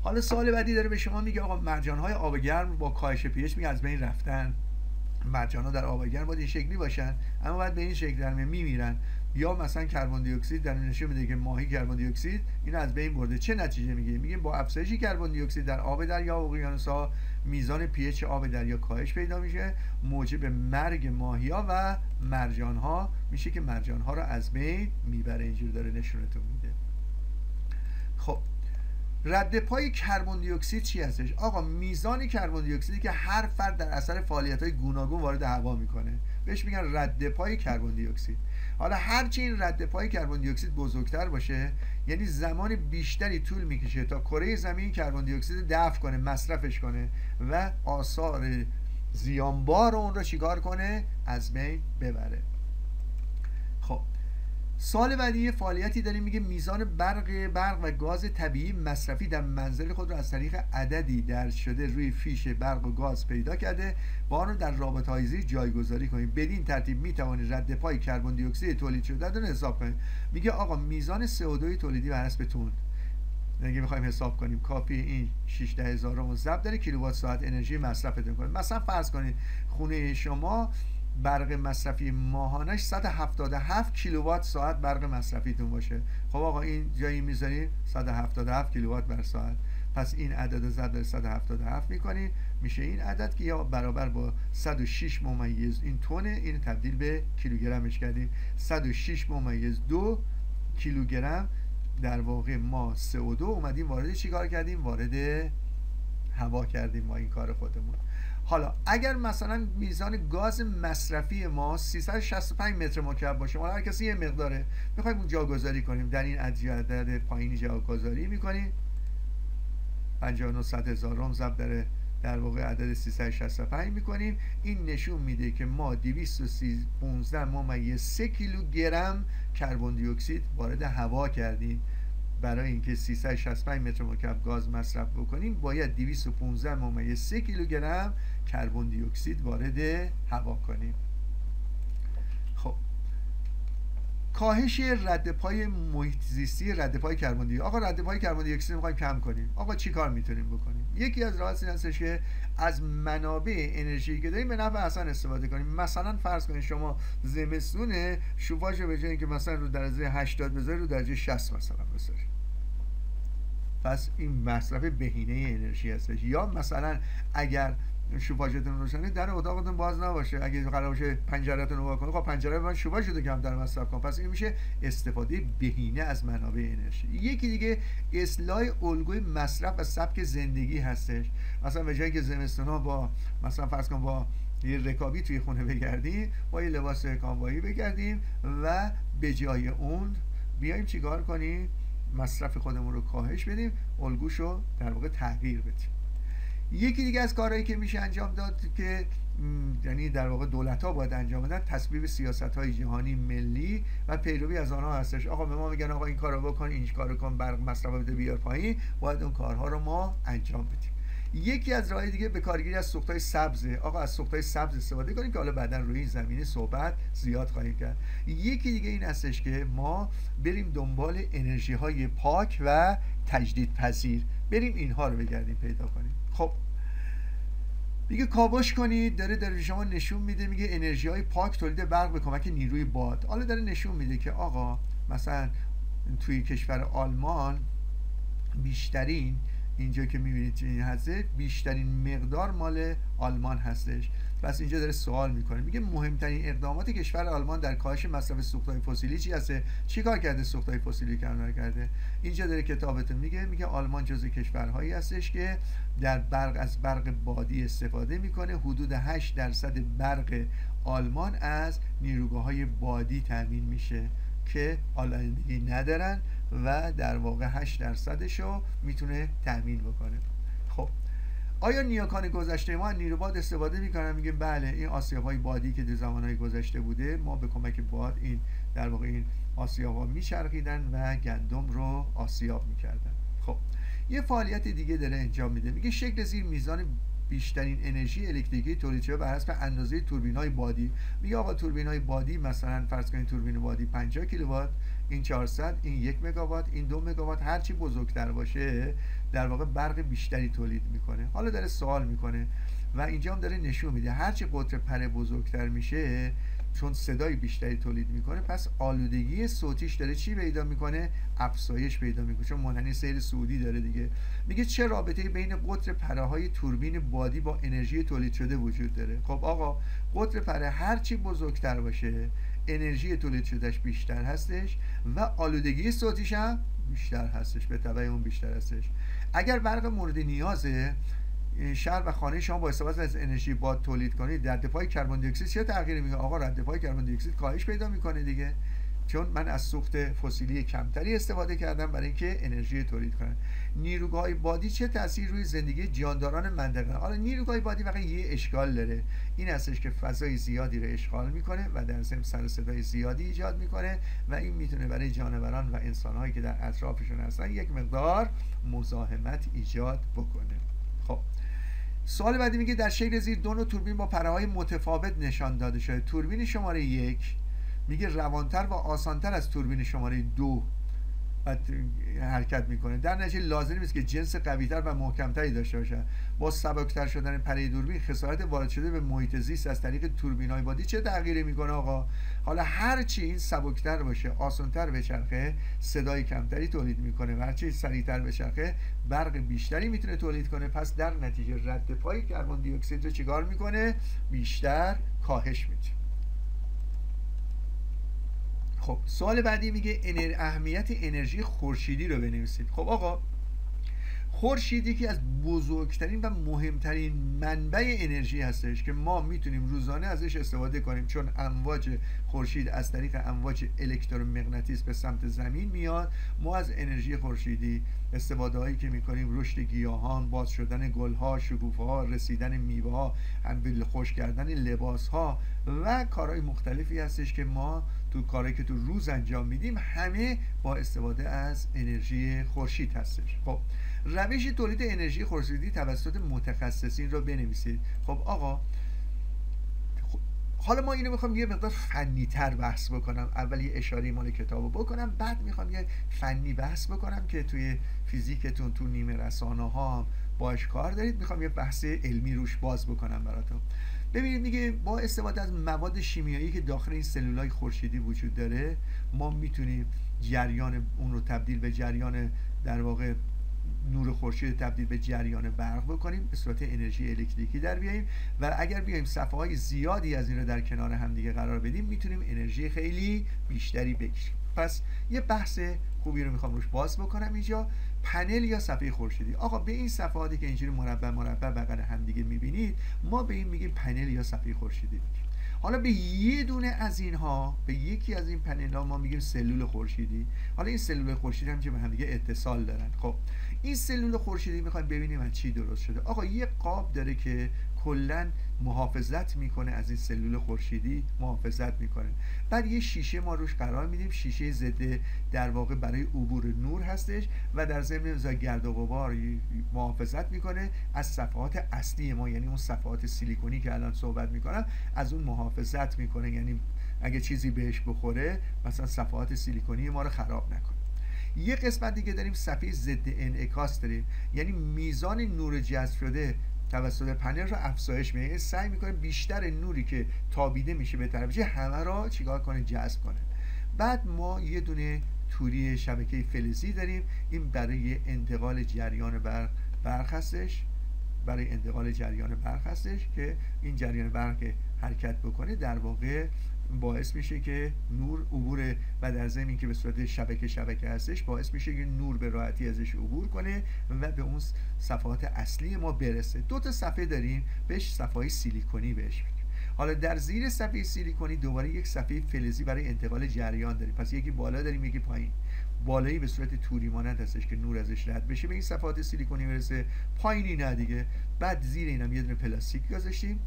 حالا سوال بعدی داره به شما میگه آقا مرجان‌های آب گرم با کاهش pH میگه از بین رفتن. مرجان‌ها در آب گرم باید این شکلی باشن اما باید به این شکل در میمیرن. یا مثلا کربن دی اکسید در نشون میده که ماهی کربن دی اکسید این از بین برده. چه نتیجه میگه؟ میگه با افزایش کربن دی اکسید در آب دریا و اقیانوس‌ها میزان pH آب دریا کاهش پیدا میشه، موجب مرگ ماهی‌ها و مرجان‌ها میشه که مرجان‌ها رو از بین میبره. اینجور داره نشونتون میده. خب رد پای کربن دی اکسید چی هستش؟ آقا میزان کربن دی اکسیدی که هر فرد در اثر فعالیت‌های گوناگون وارد هوا میکنه بهش میگن رد پای کربن دی اکسید. حالا هرچی این رد پای کربن دی اکسید بزرگتر باشه یعنی زمان بیشتری طول میکشه تا کره زمین کربن دی اکسید دفع کنه، مصرفش کنه و آثار زیانبار اون رو چیکار کنه؟ از بین ببره. خب سال بعدی یه فعالیتی داریم میگه میزان برق و گاز طبیعی مصرفی در منزل خود رو از طریق عددی درج شده روی فیش برق و گاز پیدا کرده و آن رو در رابطه‌های زیر جایگذاری کنید. بدین ترتیب میتوانید رد پای کربن دی اکسید تولید شده رو حساب کنید. میگه آقا میزان CO2 تولیدی بر حسب تون اگه میخوایم حساب کنیم کافی این 16,000 رو ضرب در کیلووات ساعت انرژی مصرفتون کنید. مثلا فرض کنید خونه شما برق مصرفی ماهانش 177 کیلووات ساعت برق مصرفیتون باشه. خب آقا این جایی میذاریم 177 کیلووات بر ساعت. پس این عدد رو ضرب در 177 میکنید میشه این عدد که یا برابر با 106 ممیز این تونه، این تبدیل به کیلوگرمش کردیم. 106 ممیز 2 کیلوگرم در واقع ما CO2 اومدیم وارد چیکار کردیم؟ وارد هوا کردیم ما این کار خودمون. حالا اگر مثلا میزان گاز مصرفی ما 365 متر مکعب باشه، ما هر کسی یه مقداره میخوایم اون جاگذاری کنیم، در این عدد پایینی جاگذاری میکنیم 59,000 ضرب در واقع عدد 365 میکنیم. این نشون میده که ما 215 ممیز 3 کیلوگرم کربن دی اکسید وارد هوا کردیم. برای اینکه 365 متر مکعب گاز مصرف بکنیم باید 215 ممیز 3 کیلوگرم کربن دی اکسید وارد هوا کنیم. خب کاهش رد پای محیط زیستی رد پای کربن دی. آقا رد پای کربن دی اکسید می‌خوایم کم کنیم. آقا چی کار میتونیم بکنیم؟ یکی از راه‌ها این هستش که از منابع انرژی که داریم به نفع اصلا استفاده کنیم. مثلا فرض کنید شما زمستونه شوفاژ به جای اینکه مثلا رو درجه 80 بذارید رو درجه 60 مثلا بذارید. پس این مصرف بهینه انرژی هستش. یا مثلا اگر شوفاژتون روشنه در اتاقتون باز نباشه، اگه قرار باشه پنجره‌تون رو وا کنید خب پنجره من شوفاژتون کمتر مصرف کن. پس این میشه استفاده بهینه از منابع انرژی. یکی دیگه اصلاح الگوی مصرف و سبک زندگی هستش. مثلا به جای که زمستونا با مثلا فرض کن با یه رکابی توی خونه بگردیم با یه لباس کاموایی بگردیم و به جای اون بیایم چیکار کنیم؟ مصرف خودمون رو کاهش بدیم، الگوشو در واقع تغییر بدیم. یکی دیگه از کارهایی که میشه انجام داد که یعنی در واقع دولت‌ها باید انجام بدن تصویب سیاست‌های جهانی ملی و پیروی از آنها هستش. آقا به ما میگن آقا این کارو بکن، این کارو کن، برق مصرف بده بیار پایین، باید اون کارها رو ما انجام بدیم. یکی از راههای دیگه به کارگیری از سوختهای سبزه. آقا از سوختهای سبز استفاده کنیم که حالا بعدا روی این زمینه صحبت زیاد خواهیم کرد. یکی دیگه این هستش که ما بریم دنبال انرژی های پاک و تجدید پذیر، بریم اینها رو بگردیم پیدا کنیم. خب میگه کاوش کنید، داره شما نشون میده، میگه انرژی های پاک تولید برق به کمک نیروی باد. حالا داره نشون میده که آقا مثلا توی کشور آلمان بیشترین، اینجا که میبینید این هسته، بیشترین مقدار مال آلمان هستش. پس اینجا داره سوال میکنه، میگه مهمترین اقدامات کشور آلمان در کاهش مصرف سوختهای فسیلی چی هسته؟ چی کار کرده سوختهای فسیلی کم کرده؟ اینجا داره کتابتون میگه آلمان جزو کشورهایی هستش که در از برق بادی استفاده میکنه. حدود 8% برق آلمان از نیروگاه‌های بادی تامین میشه که آلندگی ندارن و در واقع 8% رو میتونه تامین بکنه. خب آیا نیاکان گذشته ما نیرو باد استفاده میکنن؟ میگه بله، این آسیاب‌های بادی که در زمانهای گذشته بوده، ما به کمک باد این در واقع این آسیاب‌ها میچرخیدن و گندم رو آسیاب میکردن. خب یه فعالیت دیگه داره انجام میده، میگه شکل زیر میزان بیشترین انرژی الکتریکی تولید شده بر حسب اندازه توربین‌های بادی. میگه آقا توربین‌های بادی مثلا فرض کنید توربین بادی 50 کیلووات، این 400، این 1 مگاوات، این 2 مگاوات، هر چی بزرگتر باشه در واقع برق بیشتری تولید میکنه. حالا داره سوال میکنه و اینجا هم داره نشون میده هر چی قطر پر بزرگتر میشه، چون صدای بیشتری تولید میکنه، پس آلودگی صوتیش داره چی پیدا میکنه؟ افزایش پیدا میکنه، چون مانند سیر سعودی داره دیگه. میگه چه رابطه‌ای بین قطر پره‌های توربین بادی با انرژی تولید شده وجود داره؟ خب آقا قطر پره هر چی بزرگتر باشه، انرژی تولید شدهش بیشتر هستش و آلودگی صوتیش هم بیشتر هستش، به تبع اون بیشتر هستش. اگر برق مورد نیازه شهر و خانه شما با استفاده از انرژی باد تولید کنید، در دفاع کربن دی اکسید چه تغییری میکنه؟ آقا رد دفاع کربن دی اکسید کاهش پیدا میکنه دیگه، چون من از سوخت فسیلی کمتری استفاده کردم برای اینکه انرژی تولید کنم. نیروگاه بادی چه تأثیر روی زندگی جانداران منطقه؟ حالا نیروگاه بادی فقط یه اشکال داره، این هستش که فضای زیادی رو اشغال میکنه و در ضمن سر و صدای زیادی ایجاد میکنه و این میتونه برای جانوران و انسانهایی که در اطرافشون هستن یک مقدار مزاحمت ایجاد بکنه. خب سوال بعدی میگه در شکل زیر دو نوع توربین با پره‌های متفاوت نشان داده شده. توربین شماره 1 میگه روانتر و آسانتر از توربین شماره 2 حرکت میکنه. در نتیجه لازم نیست که جنس قویتر و محکمتری داشته باشه. با سبکتر شدن پره دوربین خسارت وارد شده به محیط زیست از طریق توربین‌های بادی چه تغییری میکنه؟ آقا حالا هر چی این سبکتر باشه، آسانتر بچرخه، صدای کمتری تولید میکنه و هر چی سریعتر بچرخه، برق بیشتری میتونه تولید کنه. پس در نتیجه رد پای کربن دی اکسید رو چیکار میکنه؟ بیشتر کاهش میده. خب سوال بعدی میگه اهمیت انرژی خورشیدی رو بنویسید. خب آقا خورشید یکی از بزرگترین و مهمترین منبع انرژی هستش که ما میتونیم روزانه ازش استفاده کنیم، چون امواج خورشید از طریق امواج الکترومغناطیس به سمت زمین میاد. ما از انرژی خورشیدی استفاده هایی که میکنیم، رشد گیاهان، باز شدن گل ها، شکوفه ها، رسیدن میوه ها، خشک کردن لباس ها و کارهای مختلفی هستش که ما تو کارهایی که تو روز انجام میدیم همه با استفاده از انرژی خورشید هستش. خب روش تولید انرژی خورشیدی توسط متخصصین رو بنویسید. خب آقا حالا ما اینو میخوام یه مقدار فنی تر بحث بکنم، اول یه اشاره مال کتابو بکنم، بعد میخوام یه فنی بحث بکنم که توی فیزیکتون تو نیمه رسانه ها باش کار دارید، میخوام یه بحث علمی روش باز بکنم براتون. ببینید میگه با استفاده از مواد شیمیایی که داخل این سلولای خورشیدی وجود داره، ما میتونیم جریان اون رو تبدیل به جریان در واقع نور خورشید تبدیل به جریان برق بکنیم، به صورت انرژی الکتریکی در بیاییم و اگر بیایم صفحه های زیادی از این رو در کنار هم دیگه قرار بدیم میتونیم انرژی خیلی بیشتری بگیریم. پس یه بحث خوبی رو میخوام روش باز بکنم اینجا. پنل یا صفحه خورشیدی. آقا به این صفحاتی که اینجوری مربع بغل هم دیگه میبینید، ما به این میگیم پنل یا صفحه خورشیدی میگیم. حالا به یه دونه از اینها، به یکی از این پنل ها ما میگیم سلول خورشیدی. حالا این سلول خورشیدی هم که به هم دیگه اتصال دارن. خب این سلول خورشیدی میخوایم ببینیم از چی درست شده. آقا یه قاب داره که کلا محافظت میکنه از این سلول خورشیدی، محافظت میکنه. بعد یه شیشه ما روش قرار میدیم، شیشه ضد در واقع برای عبور نور هستش و در ضمن گرد و غبار محافظت میکنه از صفحات اصلی ما، یعنی اون صفحات سیلیکونی که الان صحبت میکنم از اون محافظت میکنه، یعنی اگه چیزی بهش بخوره مثلا صفحات سیلیکونی ما رو خراب نکنه. یه قسمت دیگه داریم صفحه ضد انعکاس داریم، یعنی میزان نور جذب شده توسط پنل رو افزایش میده، یعنی سعی میکنه بیشتر نوری که تابیده میشه به طرفش همه رو چیکار کنه؟ جذب کنه. بعد ما یه دونه توری شبکه فلزی داریم، این برای انتقال جریان برق هستش، برای انتقال جریان برق هستش که این جریان برق که حرکت بکنه در واقع باعث میشه که نور عبور و در ضمن اینکه به صورت شبکه هستش باعث میشه که نور به راحتی ازش عبور کنه و به اون صفحات اصلی ما برسه. دو تا صفحه داریم بهش صفحه سیلیکونی بهش میگیم. حالا در زیر صفحه سیلیکونی دوباره یک صفحه فلزی برای انتقال جریان داریم، پس یکی بالا داریم یکی پایین. بالایی به صورت توری مانند هستش که نور ازش رد بشه به این صفحات سیلیکونی برسه، پایینی نه دیگه. بعد زیر اینم یه دونه پلاستیک گذاشتیم،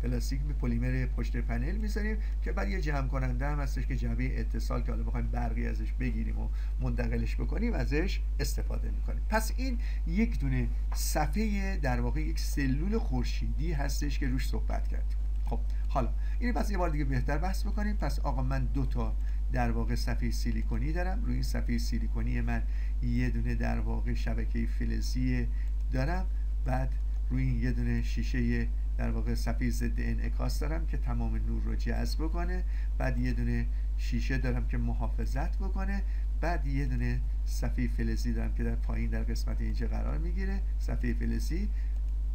پلاستیک به پلیمر پشت پنل میذاریم که بعد یه جمع کننده هم هستش که جعبه اتصال که حالا بخوایم برقی ازش بگیریم و منتقلش بکنیم ازش استفاده میکنیم. پس این یک دونه صفحه در واقع یک سلول خورشیدی هستش که روش صحبت کردیم. خب حالا اینو پس یه بار دیگه بهتر بحث بکنیم. پس آقا من دو تا در واقع صفحه سیلیکونی دارم، روی این صفحه سیلیکونی من یه دونه در واقع شبکه فلزی دارم، بعد روی این یه دونه شیشه در واقع صفحه ضد انعکاس دارم که تمام نور رو جذب بکنه، بعد یه دونه شیشه دارم که محافظت بکنه، بعد یه دونه صفحه فلزی دارم که در پایین در قسمت اینجا قرار میگیره، صفحه فلزی،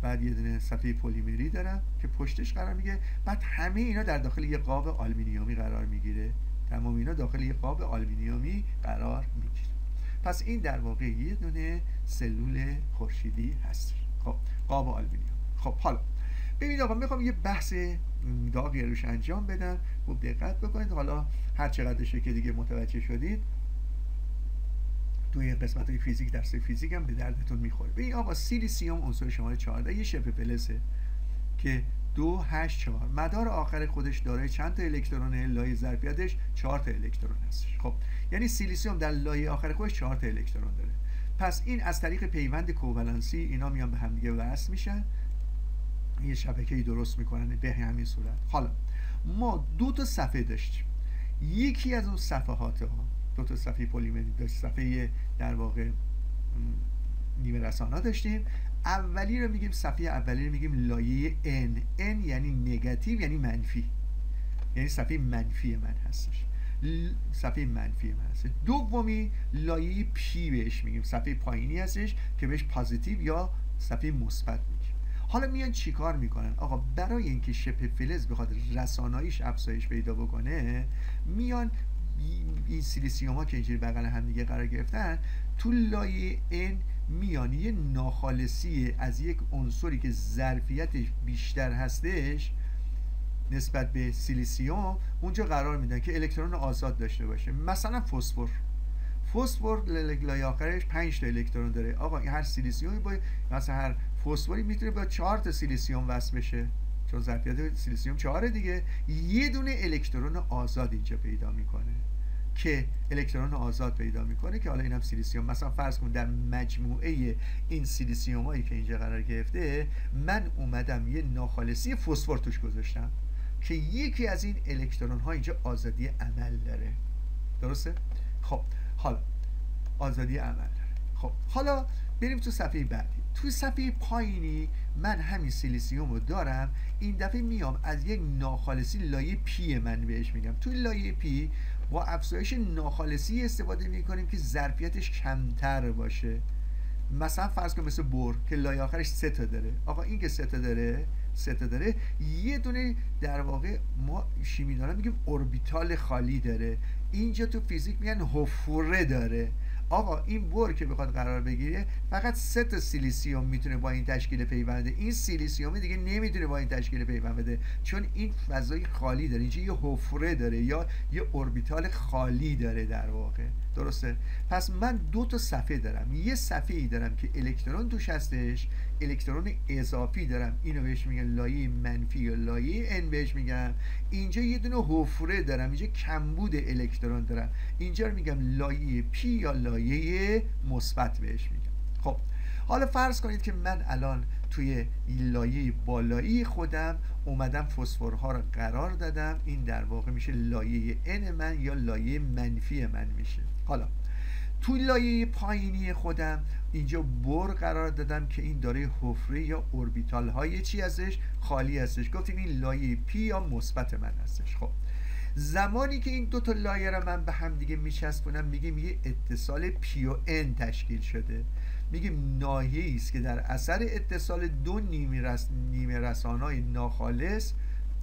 بعد یه دونه صفحه پلیمری دارم که پشتش قرار میگیره، بعد همه اینا در داخل یه قاب آلومینیومی قرار میگیره، تمام اینا داخل یه قاب آلومینیومی قرار میگیره. پس این در واقع یه دونه سلول خورشیدی هست. خب قاب آلومینیوم. خب حالا ببینید آقا میخوام یه بحث داغی روش انجام بدم، خوب دقت بکنید. حالا هر چقدرشه که دیگه متوجه شدید توی قسمت های فیزیک، درس فیزیک هم به دردتون میخوره. ببین آقا سیلیسیوم عنصر شماره 14 یه شبه فلزه که 2 8 4 مدار آخر خودش دارای چند تا الکترونه؟ لایه ظرفیتش 4 تا الکترون هستش. خب یعنی سیلیسیوم در لایه آخر خودش 4 تا الکترون داره. پس این از طریق پیوند کوولنسی اینا میان به هم دیگه وصل میشن، یه شبکه‌ای درست میکنن به همین صورت. حالا ما دو تا صفحه داشتیم، یکی از اون صفحات ها دو تا صفحه پلیمری داشت، صفحه در واقع نیمه رسانا داشتیم. اولی رو میگیم صفحه اولی رو میگیم لایه N یعنی نگاتیو، یعنی منفی، یعنی صفحه منفی من هستش، صفحه منفی من هست. دومی لایه P بهش میگیم، صفحه پایینی هستش که بهش پوزیتیو یا صفحه مثبت میگیم. حالا میان چیکار میکنن آقا؟ برای اینکه شبه فلز بخواد رساناییش افزایش پیدا بکنه، میان این سیلیسیوم ها که اینجوری بغل هم دیگه قرار گرفتن تو لایه N میان یه ناخالصی از یک عنصری که ظرفیتش بیشتر هستش نسبت به سیلیسیوم اونجا قرار میدن که الکترون آزاد داشته باشه. مثلا فسفر لایه آخرش 5 تا الکترون داره. آقا این هر سیلیسیومی با مثلا هر فسفری میتونه با 4 تا سیلیسیوم وصل بشه، چون ظرفیت سیلیسیوم 4 دیگه. یه دونه الکترون آزاد اینجا پیدا میکنه که حالا اینم سیلیسیوم. مثلا فرض کن در مجموعه این سیلیسیوم هایی که اینجا قرار گرفته من اومدم یه ناخالصی فسفر توش گذاشتم که یکی از این الکترون ها اینجا آزادی عمل داره. درسته؟ خب حالا آزادی عمل داره. خب حالا بریم تو صفحه بعدی. توی صفحه پایینی من همین سیلیسیوم رو دارم، این دفعه میام از یک ناخالصی لایه پی من بهش میگم. توی لایه پی با افزایش ناخالصی استفاده میکنیم که ظرفیتش کمتر باشه. مثلا فرض کن مثل بور که لایه آخرش 3 تا داره. آقا این که 3 تا داره یه دونه در واقع ما شیمیدانا میگیم اوربیتال خالی داره، اینجا تو فیزیک میگن حفره داره. آقا این بور که بخواد قرار بگیره فقط 3 تا سیلیسیوم میتونه با این تشکیل پیوند بده، این سیلیسیوم دیگه نمیتونه با این تشکیل پیوند بده چون این فضای خالی داره، اینجا یه حفره داره یا یه اوربیتال خالی داره در واقع. درسته؟ پس من دو تا صفحه دارم، یه صفحه ای دارم که الکترون توش هستش، الکترون اضافی دارم، اینو بهش میگن لایه منفی یا لایه n بهش میگم. اینجا یه دونه حفره دارم، اینجا کمبود الکترون دارم، اینجا رو میگم لایه p یا لایه مثبت بهش میگم. خب حالا فرض کنید که من الان توی لایه بالایی خودم اومدم فسفرها رو قرار دادم، این در واقع میشه لایه n من یا لایه منفی من میشه. حالا توی لایه پایینی خودم اینجا بر قرار دادم که این داره حفره یا اوربیتال های چی ازش خالی هستش، گفتیم این لایه p یا مثبت من هستش. خب زمانی که این دو تا لایه رو من به هم دیگه میچسبونم میگیم یه اتصال p و n تشکیل شده، میگیم ناحیه‌ای است که در اثر اتصال دو نیمه رسانای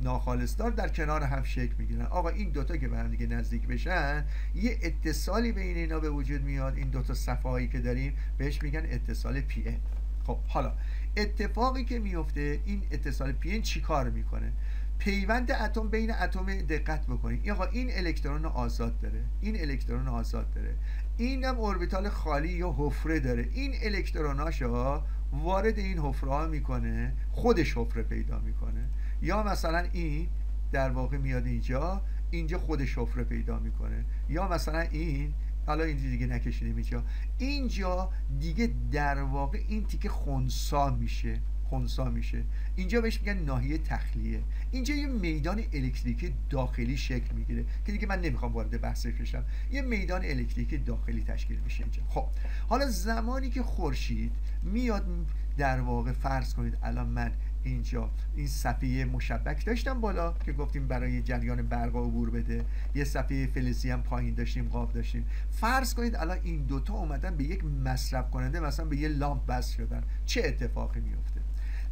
ناخالصدار در کنار هم شکل میگیرن. آقا این دوتا که به هم دیگه نزدیک بشن یه اتصالی بین اینا به وجود میاد، این دوتا صفحه هایی که داریم بهش میگن اتصال پی ان. خب حالا اتفاقی که میفته، این اتصال پی ان چی کار میکنه؟ پیوند اتم بین اتم، دقت بکنید آقا این الکترون آزاد داره، این الکترون آزاد داره، اینم اوربیتال خالی یا حفره داره، این الکتروناشو وارد این حفره ها میکنه، خودش حفره پیدا میکنه، یا مثلا این در واقع میاد اینجا خودش حفره پیدا میکنه، یا مثلا این حالا اینجا دیگه نکشیدیم اینجا دیگه در واقع این تیکه خنثی میشه، اینجا بهش میگن ناحیه تخلیه. اینجا یه میدان الکتریکی داخلی شکل میگیره که دیگه من نمیخوام وارد بحثش بشم، یه میدان الکتریکی داخلی تشکیل میشه اینجا. خب حالا زمانی که خورشید میاد در واقع فرض کنید الان من اینجا این صفحه مشبک داشتم بالا که گفتیم برای جریان برق عبور بده، یه صفحه فلزی هم پایین داشتیم، قاب داشتیم. فرض کنید الان این دوتا اومدن به یک مصرف کننده، مثلا به یه لامپ وصل شدن، چه اتفاقی میفته؟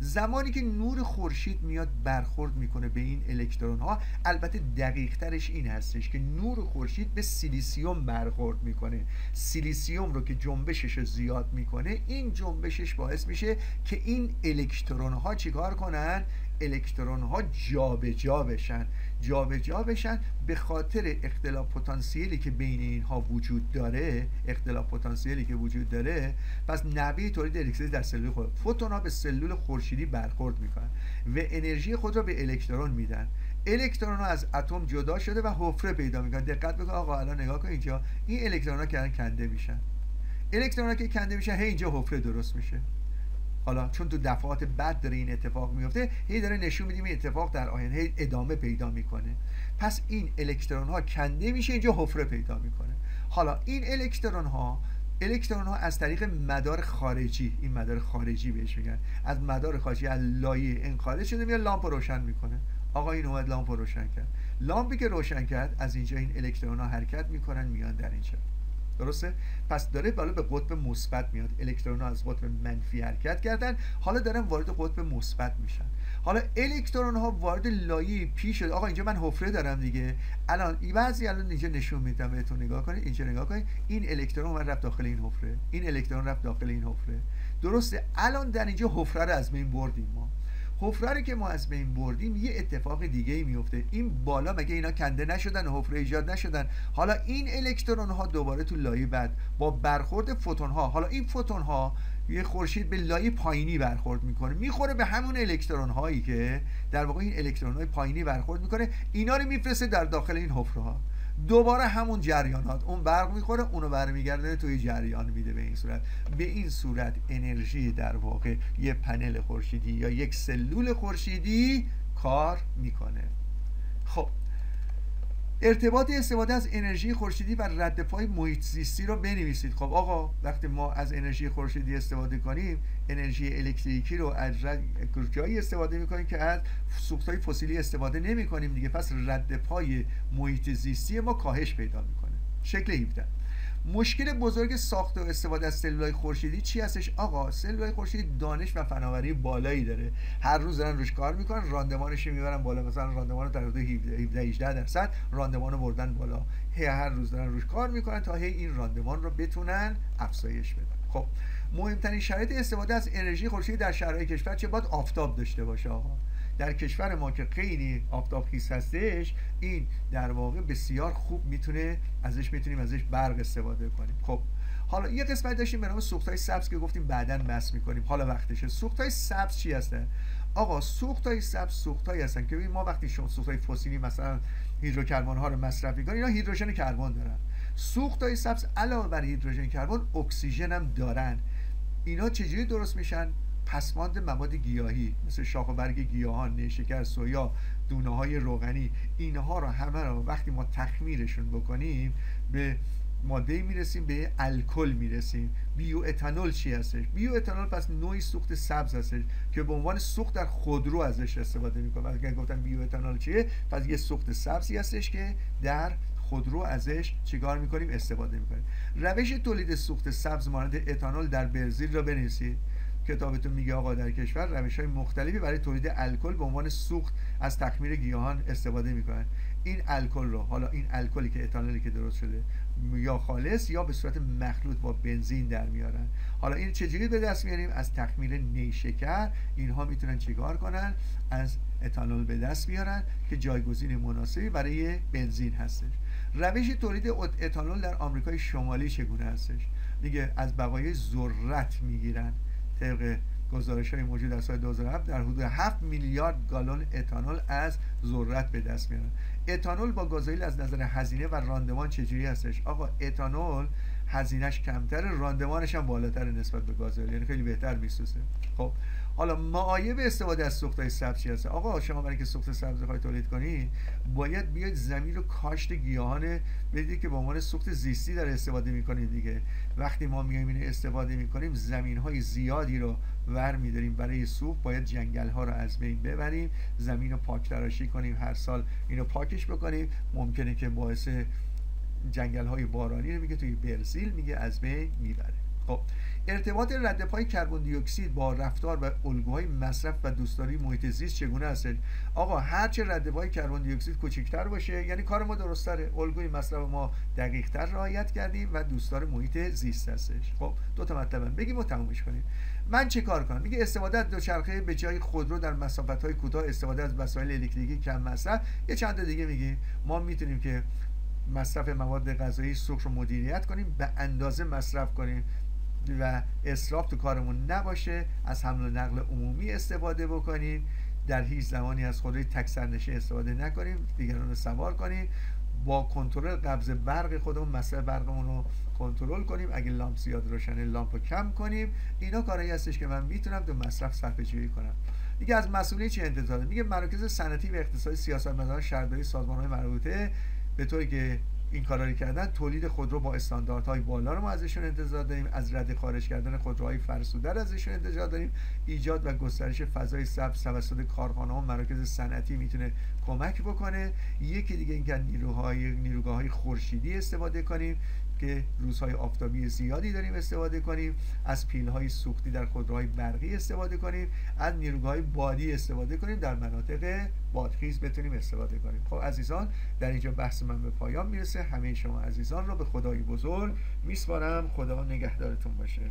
زمانی که نور خورشید میاد برخورد میکنه به این الکترون ها، البته دقیق ترش این هستش که نور خورشید به سیلیسیوم برخورد میکنه، سیلیسیوم رو که جنبشش رو زیاد میکنه، این جنبشش باعث میشه که این الکترون ها چیکار کنن؟ الکترون ها جابجا بشن به خاطر اختلاف پتانسیلی که بین اینها وجود داره، پس نحوه تولید الکتریسیته در سلول خود، فوتون ها به سلول خورشیدی برخورد میکنن و انرژی خود را به الکترون میدن، الکترون ها از اتم جدا شده و حفره پیدا میکنن. دقت بکن آقا الان نگاه کن اینجا این الکترون ها که کنده میشن، هی اینجا حفره درست میشه. حالا چون تو دفعات بعد داره این اتفاق میفته، هی داره نشون میدیم این اتفاق در آینده هی ادامه پیدا میکنه. پس این الکترون ها کنده میشه، اینجا حفره پیدا میکنه. حالا این الکترون ها از طریق مدار خارجی، این مدار خارجی بهش میگن، از مدار خارجی از لایه ان خارج شده میاد لامپ روشن میکنه. آقا این اومد لامپ روشن کرد، لامپی که روشن کرد از اینجا این الکترون ها حرکت میکنن میان در اینجا، درسته؟ پس داره بالا به قطب مثبت میاد، الکترون ها از قطب منفی حرکت کردن، حالا دارن وارد قطب مثبت میشن. حالا الکترون ها وارد لایه پی شد. آقا اینجا من حفره دارم دیگه، الان بعضی الان اینجا نشون میدم بهتون، نگاه کنید اینجا، نگاه کنید این الکترون من رفت داخل این حفره، این الکترون رفت داخل این حفره، درسته؟ الان در اینجا حفره رو از بین بردیم، ما حفره رو که ما از بین بردیم یه اتفاق دیگه ای میفته، این بالا مگه اینا کنده نشدن و حفره ایجاد نشدن؟ حالا این الکترون ها دوباره تو لایه بعد با برخورد فوتون ها، حالا این فوتون ها یه خورشید به لایه پایینی برخورد میکنه، میخوره به همون الکترون هایی که در واقع این الکترون های پایینی برخورد میکنه، اینا رو میفرسته در داخل این حفره ها، دوباره همون جریانات، اون برق میخوره اونو برمیگرده توی جریان میده. به این صورت انرژی در واقع یه پنل خورشیدی یا یک سلول خورشیدی کار میکنه. خب ارتباط استفاده از انرژی خورشیدی و رد پای محیط زیستی رو بنویسید. خب آقا وقتی ما از انرژی خورشیدی استفاده کنیم، انرژی الکتریکی رو از جایی استفاده میکنیم که از سوختهای فسیلی استفاده نمی کنیم دیگه، پس رد پای محیط زیستی ما کاهش پیدا میکنه. شکل 17. مشکل بزرگ ساخت و استفاده از سلولای خورشیدی چی هستش؟ آقا سلولای خورشیدی دانش و فناوری بالایی داره، هر روز دارن روش کار میکنن، راندمانش میبرن بالا، مثلا راندمان در حدود 17-18% راندمان بردن بالا، هر روز دارن روش کار میکنن تا این راندمان رو بتونن افزایش بدن. خب مهمترین شرایط استفاده از انرژی خورشیدی در شرایط کشور چه؟ باید آفتاب داشته باشه آقا، در کشور ما که خیلی آفتاب خیز هستش، این در واقع بسیار خوب میتونیم ازش برق استفاده کنیم. خب حالا یه قسمت داشتیم به نام سوخت‌های سبز که گفتیم بعداً بحث می‌کنیم، حالا وقتشه. سوخت‌های سبز چی هستن؟ آقا سوخت‌های سبز سوخت‌هایی هستن که ما وقتی شما سوخت‌های فسیلی مثلا هیدروکربن ها رو مصرف می‌کنیم، اینا هیدروژن کربن دارن. سوخت‌های سبز علاوه بر هیدروژن کربن اکسیژن هم دارن. اینا چجوری درست میشن؟ پسماند مواد گیاهی مثل شاخ و برگ گیاهان، نیشکر، سویا، دونه‌های روغنی، اینها رو همه رو وقتی ما تخمیرشون بکنیم به ماده میرسیم، به الکل میرسیم. بیو اتانول چی هستش؟ بیو اتانول پس نوعی سوخت سبز هستش که به عنوان سوخت در خودرو ازش استفاده میکنه. اگر گفتم بیو اتانول چیه، پس یه سوخت سبزی هستش که در خودرو ازش چیکار میکنیم؟ استفاده میکنیم. روش تولید سوخت سبز مانند اتانول در برزیل را بنویسید. کتابتون میگه آقا در کشور روش‌های مختلفی برای تولید الکل به عنوان سوخت از تخمیر گیاهان استفاده میکنن. این الکل رو، حالا این الکلی که اتانولی که درست شده، یا خالص یا به صورت مخلوط با بنزین در میارن. حالا این چجوری به دست میاریم؟ از تخمیر نیشکر اینها میتونن چیکار کنن؟ از اتانول به دست بیارن که جایگزین مناسبی برای بنزین هستش. روش تولید اتانول در آمریکای شمالی چگونه هستش؟ دیگه از بقایای ذرت میگیرن. طبق گزارش‌های موجود در سال 2007 در حدود 7 میلیارد گالن اتانول از ذرت به دست میارن. اتانول با گازوئیل از نظر هزینه و راندمان چجوری هستش؟ آقا اتانول هزینهش کمتره، راندمانش هم بالاتر نسبت به گازوئیل، یعنی خیلی بهتر میسوزه. خب حالا معایب استفاده از سوخت‌های سبز چی هست؟ آقا شما برای که سوخت سبز بخواید تولید کنید، باید بیاید زمین رو کاشت گیاهان بدید که به عنوان سوخت زیستی در استفاده می‌کنید دیگه. وقتی ما میایم اینو استفاده می‌کنیم، زمین‌های زیادی رو ور می‌داریم برای سوخت، باید جنگل‌ها رو از بین ببریم، زمین رو پاک تراشی کنیم، هر سال اینو پاکش بکنیم. ممکنه که باعث جنگل‌های بارانی رو میگه توی برزیل میگه از بین میبره. خب ارتباط رد پای کربن دی اکسید با رفتار و الگوهای مصرف و دوستداری محیط زیست چگونه است؟ آقا هرچه رد پای کربن دی اکسید کوچکتر باشه، یعنی کار ما درست‌تره، الگوی مصرف ما دقیق‌تر رعایت کردیم و دوستدار محیط زیست هستش. خب دو تا مطلب بگیم و تمومش کنیم. من چه کار کنم؟ میگه استفاده از دوچرخه به جای خودرو در مسافت‌های کوتاه، استفاده از وسایل الکتریکی کم مصرف. یه چند تا دیگه میگه ما میتونیم که مصرف مواد غذایی سوخت رو مدیریت کنیم، به اندازه مصرف کنیم و اسراف تو کارمون نباشه، از حمل و نقل عمومی استفاده بکنیم، در هیچ زمانی از خودروی تک سرنشین استفاده نکنیم، دیگران رو سوار کنیم، با کنترل قبض برق خودمون مصرف برقمون رو کنترل کنیم، اگه لامپ زیاد روشنه لامپ رو کم کنیم. اینا کارهایی هستش که من میتونم تو مصرف صرفه‌جویی کنم. دیگه از مسئولین چی انتظار داریم؟ میگه مراکز صنعتی و اقتصادی، سیاستمداران، شهرداری، سازمان‌های مربوطه به طوری که این کارا رو کردن، تولید خودرو با استانداردهای بالا رو ما ازشون انتظار داریم، از رده خارج کردن خودروهای فرسوده رو ازشون انتظار داریم. ایجاد و گسترش فضای سبز توسط کارخانه‌ها و مراکز صنعتی میتونه کمک بکنه. یکی دیگه اینکه نیروگاه‌های خورشیدی استفاده کنیم که روزهای آفتابی زیادی داریم استفاده کنیم، از پیل‌های سوختی در خودروهای برقی استفاده کنیم، از نیروگاه‌های بادی استفاده کنیم، در مناطق بادخیز بتونیم استفاده کنیم. خب عزیزان، در اینجا بحث من به پایان میرسه. همه شما عزیزان رو به خدای بزرگ میسپارم. خدا نگهدارتون باشه.